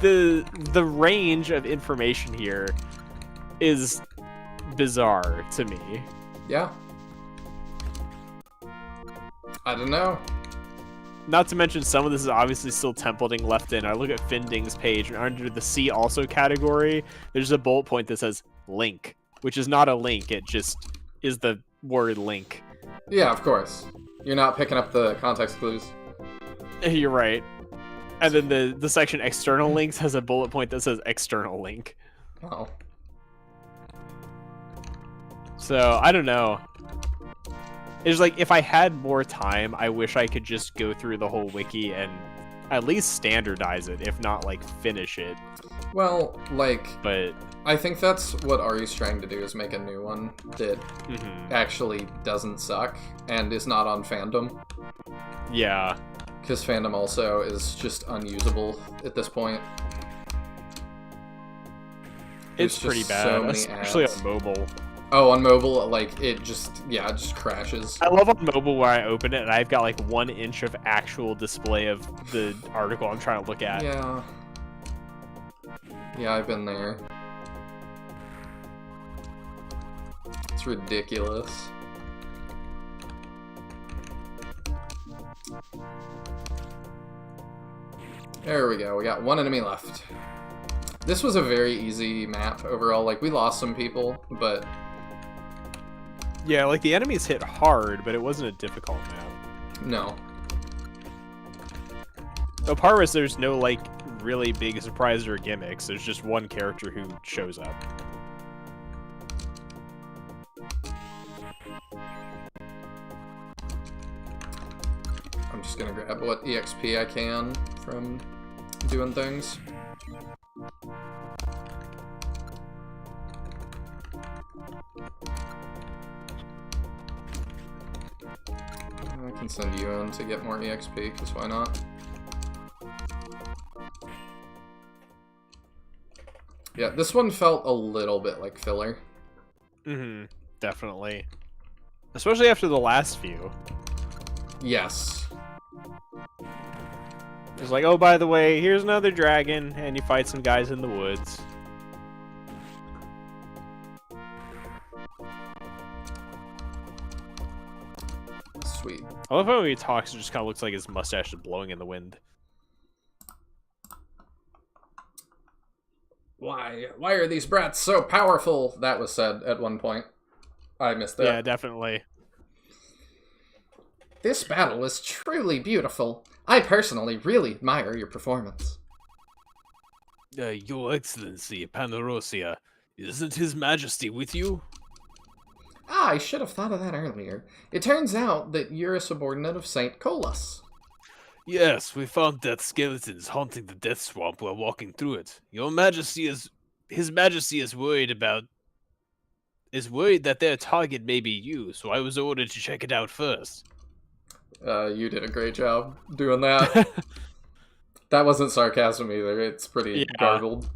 the range of information here is bizarre to me. Yeah. I don't know. Not to mention, some of this is obviously still templating left in. I look at Finding's page, and under the See Also category, there's a bullet point that says link, which is not a link, it just is the word link. Yeah, of course. You're not picking up the context clues. You're right. And then the section external links has a bullet point that says external link. Oh. So, I don't know. It's like, if I had more time, I wish I could just go through the whole wiki and at least standardize it, if not, like, finish it. Well, like, But I think that's what Ari's trying to do, is make a new one that actually doesn't suck and is not on fandom. yeah. Because fandom also is just unusable at this point. It's There's pretty just bad, so many especially ads. on mobile. Oh, on mobile, like, it just crashes. I love on mobile where I open it and I've got like 1 inch of actual display of the article I'm trying to look at. Yeah. Yeah, I've been there. It's ridiculous. There we go, we got 1 enemy left. This was a very easy map overall. Like, we lost some people, but Yeah, like the enemies hit hard, but it wasn't a difficult map. no. The part was there's no like really big surprises or gimmicks. There's just one character who shows up. I'm just gonna grab what EXP I can from doing things. I can send you in to get more EXP, because why not? Yeah, this one felt a little bit like filler. Mm-hmm. Definitely. Especially after the last few. Yes. It's like, oh, by the way, here's another dragon, and you fight some guys in the woods. Sweet. I love how when he talks, it just kind of looks like his mustache is blowing in the wind. Why are these brats so powerful? That was said at one point. I missed that. Yeah, definitely. This battle was truly beautiful. I personally really admire your performance. Your Excellency, Panerosia, isn't His Majesty with you? Ah, I should have thought of that earlier. It turns out that you're a subordinate of Saint Colas. Yes, we found death skeletons haunting the death swamp while walking through it. His Majesty is worried that their target may be you, so I was ordered to check it out first. You did a great job doing that. That wasn't sarcasm either. It's pretty gargled.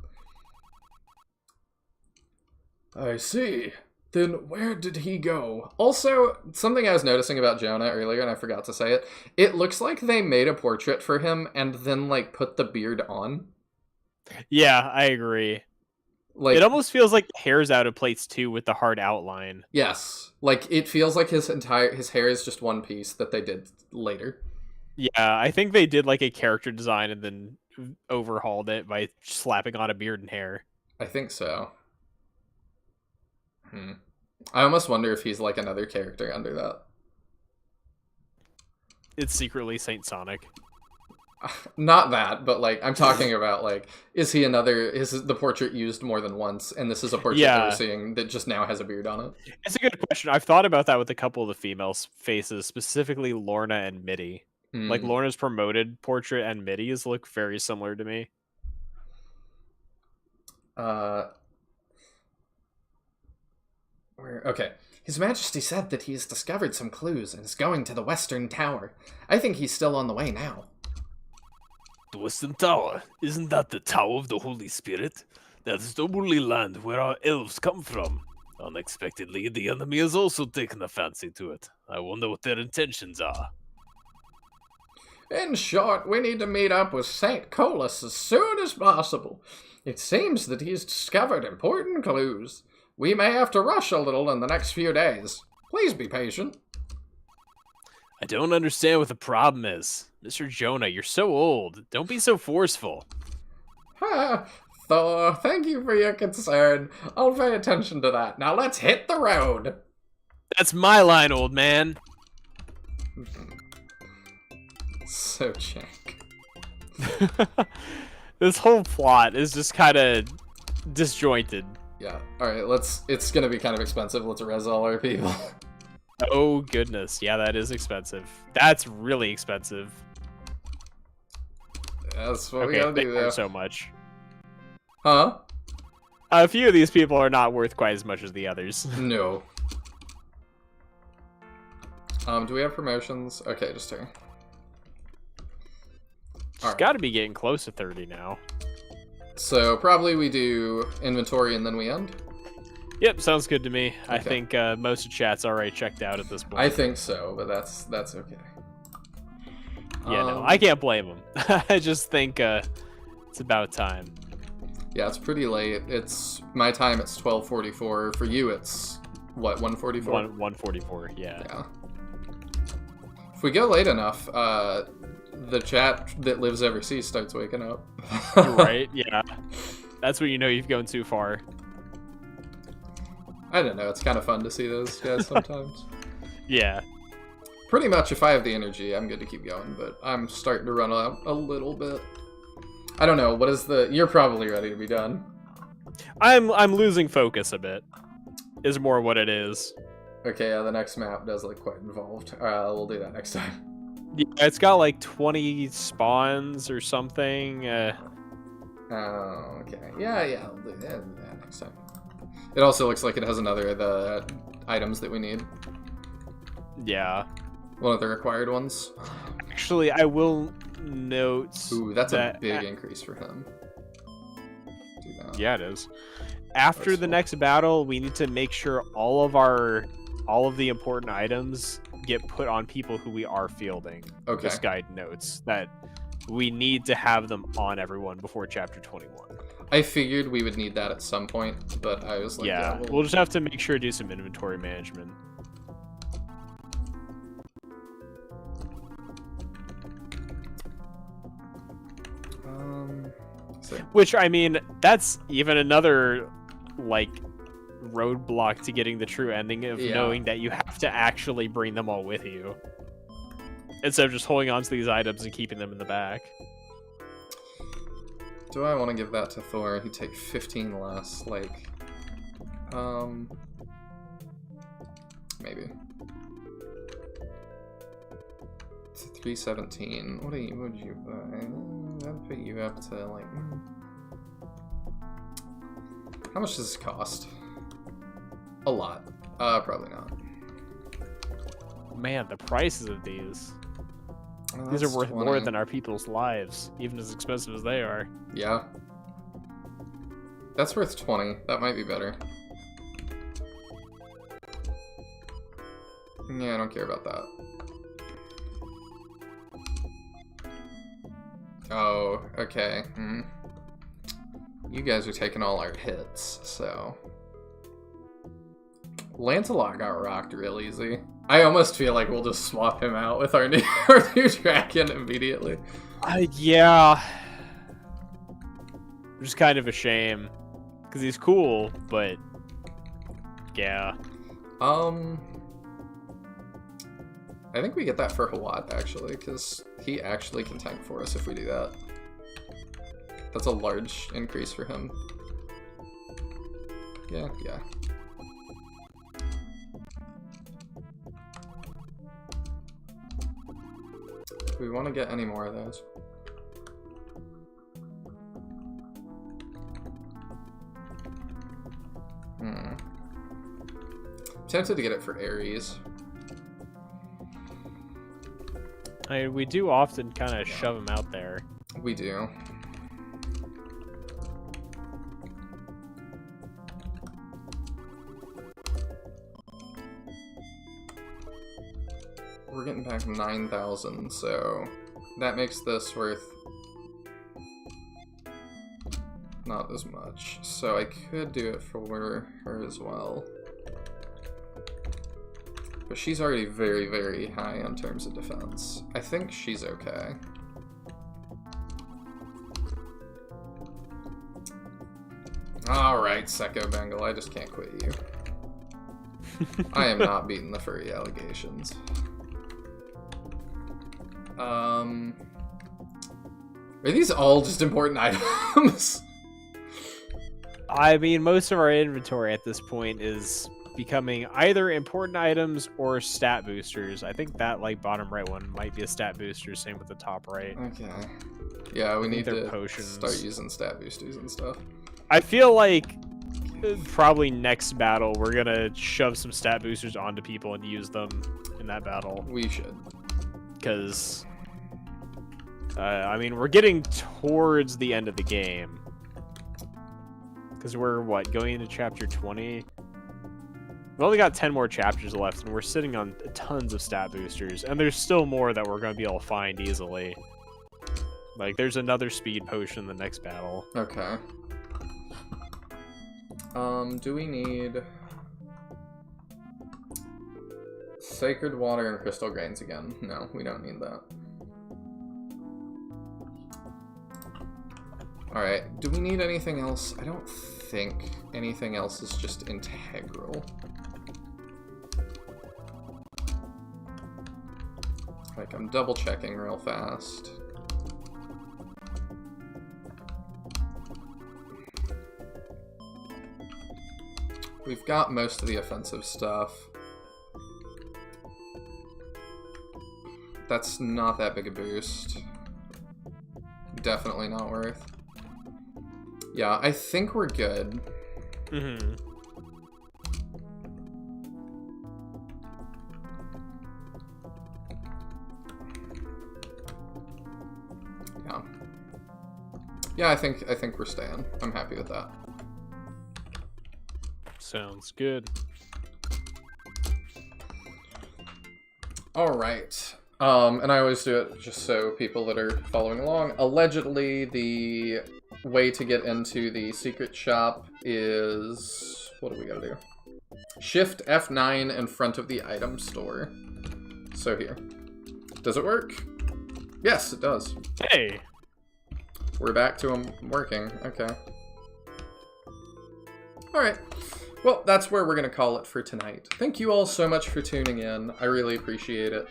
I see. Then where did he go? Also, something I was noticing about Jonah earlier, and I forgot to say it, it looks like they made a portrait for him and then, like, put the beard on. Yeah, I agree. Like, It almost feels like the hair's out of place too with the hard outline. yes. Like, it feels like his hair is just one piece that they did later. Yeah, I think they did like a character design and then overhauled it by slapping on a beard and hair. I think so. I almost wonder if he's like another character under that. It's secretly Saint Sonic. Not that, but like I'm talking about like is the portrait used more than once and this is a portrait that we're seeing that just now has a beard on it? It's a good question. I've thought about that with a couple of the females' faces, specifically Lorna and Mitty. Like Lorna's promoted portrait and Mitty's look very similar to me. Okay. His Majesty said that he has discovered some clues and is going to the Western Tower. I think he's still on the way now. The Western Tower? Isn't that the Tower of the Holy Spirit? That is the Holy Land where our elves come from. Unexpectedly, the enemy has also taken a fancy to it. I wonder what their intentions are. In short, we need to meet up with St. Colas as soon as possible. It seems that he's discovered important clues. We may have to rush a little in the next few days. Please be patient. I don't understand what the problem is. Mr. Jonah, you're so old. Don't be so forceful. Thor, thank you for your concern. I'll pay attention to that. Now let's hit the road. That's my line, old man. So jank. This whole plot is just kind of disjointed. Yeah. Alright, it's gonna be kind of expensive. Let's res all our people. Oh, goodness. Yeah, that is expensive. That's really expensive. That's what we Okay, gotta they do aren't there. so much. Huh? A few of these people are not worth quite as much as the others. No. Do we have promotions? Okay, just here. She's Alright. got to be getting close to 30 now. So probably we do inventory and then we end? Yep, sounds good to me. I Okay. think most of chat's already checked out at this point. I think so, but that's okay. Yeah, no, I can't blame him. I just think it's about time. Yeah, it's pretty late. It's my time. It's 12:44. For you, it's what 1:44. 144, yeah. Yeah. If we go late enough, the chat that lives overseas starts waking up. Right? Yeah. That's when you know you've gone too far. I don't know. It's kind of fun to see those guys sometimes. Yeah. Pretty much, if I have the energy, I'm good to keep going. But I'm starting to run out a little bit. I don't know. What is the? You're probably ready to be done. I'm losing focus a bit. Is more what it is. Okay, yeah, the next map does look quite involved. We'll do that next time. Yeah, it's got like 20 spawns or something. Oh, okay. Yeah, we'll do that next time. It also looks like it has another of the items that we need. Yeah. One of the required ones. Actually, I will note. Ooh, that's that a big increase for him. Do that. Yeah, it is. After That's the cool. next battle, we need to make sure all of the important items get put on people who we are fielding. Okay. Just guide notes that we need to have them on everyone before chapter 21. I figured we would need that at some point, but I was like, Yeah, we'll just have to make sure to do some inventory management. so, Which, I mean, that's even another, like, roadblock to getting the true ending of Yeah. knowing that you have to actually bring them all with you. Instead of just holding on to these items and keeping them in the back. do I want to give that to Thor? He'd take 15 less, like, maybe. It's 317. What would you buy? That'd put you up to, like, how much does this cost? A lot. Probably not. Man, the prices of these. Oh, These are that's worth 20. more than our people's lives, even as expensive as they are. Yeah. That's worth 20. That might be better. Yeah, I don't care about that. Oh, okay. You guys are taking all our hits, so... Lancelot got rocked real easy. I almost feel like we'll just swap him out with our new dragon immediately. Yeah. Which is kind of a shame. Because he's cool, but... Yeah. I think we get that for Hawat, actually, because he actually can tank for us if we do that. That's a large increase for him. Yeah. Do we want to get any more of those? Tempted to get it for Ares. I mean, we do often kind of shove him out there. We do. We're getting back 9,000, so that makes this worth not as much. So I could do it for her as well. But she's already very, very high in terms of defense. I think she's okay. Alright, Secco Bengal, I just can't quit you. I am not beating the furry allegations. Are these all just important items? I mean, most of our inventory at this point is becoming either important items or stat boosters. I think that like bottom right one might be a stat booster, same with the top right. Okay. Yeah, we need to potions. start using stat boosters and stuff. I feel like probably next battle we're gonna shove some stat boosters onto people and use them in that battle. We should. Because, I mean, we're getting towards the end of the game. Because we're, what, going into chapter 20? We've only got 10 more chapters left, and we're sitting on tons of stat boosters. And there's still more that we're going to be able to find easily. Like, there's another speed potion in the next battle. Okay. Do we need... Sacred water and crystal grains again? No, we don't need that. Alright, do we need anything else? I don't think anything else is just integral. Like, I'm double checking real fast. We've got most of the offensive stuff. That's not that big a boost. Definitely not worth. Yeah, I think we're good. Mm-hmm. Yeah. Yeah, I think we're staying. I'm happy with that. Sounds good. Alright. And I always do it just so people that are following along. Allegedly, the way to get into the secret shop is... What do we gotta do? Shift F9 in front of the item store. So here. Does it work? Yes, it does. Hey! We're back to them working. Okay. Alright. Well, that's where we're going to call it for tonight. Thank you all so much for tuning in. I really appreciate it.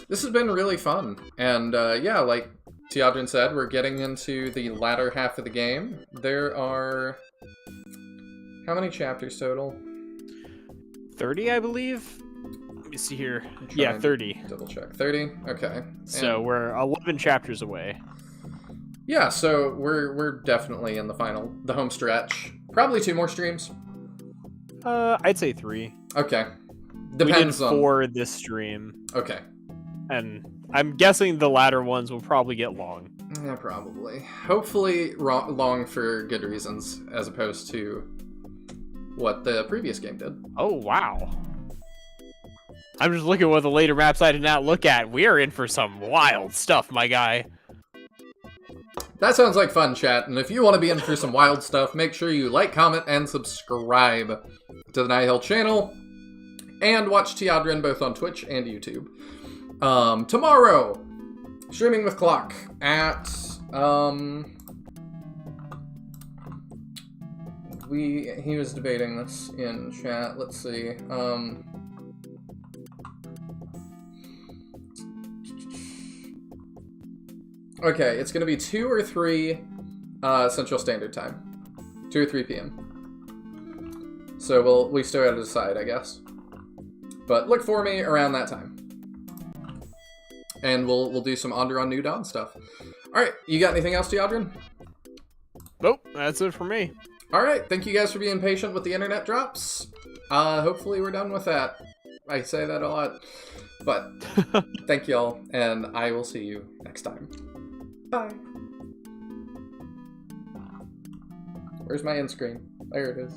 This has been really fun. And yeah, like Tyadran said, we're getting into the latter half of the game. There are... How many chapters total? 30, I believe? Let me see here. Yeah, 30. Double check. 30? Okay. So And we're 11 chapters away. yeah, so we're definitely in the home stretch. Probably 2 more streams. I'd say 3. Okay. Depends we did on... 4 this stream. Okay. And I'm guessing the latter ones will probably get long. Yeah, probably. Hopefully long for good reasons, as opposed to what the previous game did. Oh, wow. I'm just looking at what the later maps I did not look at. We are in for some wild stuff, my guy. That sounds like fun, chat, and if you want to be in for some wild stuff, make sure you like, comment, and subscribe to the Night Hill channel, and watch Tyadran both on Twitch and YouTube. Tomorrow, streaming with Clock at, he was debating this in chat, let's see, okay, it's going to be 2 or 3 Central Standard Time. 2 or 3 p.m. So we still got to decide, I guess. But look for me around that time. And we'll do some Onderon New Dawn stuff. Alright, you got anything else, Tyadran? Nope, that's it for me. Alright, thank you guys for being patient with the internet drops. Hopefully we're done with that. I say that a lot. But thank y'all, and I will see you next time. Bye. Where's my end screen? There it is.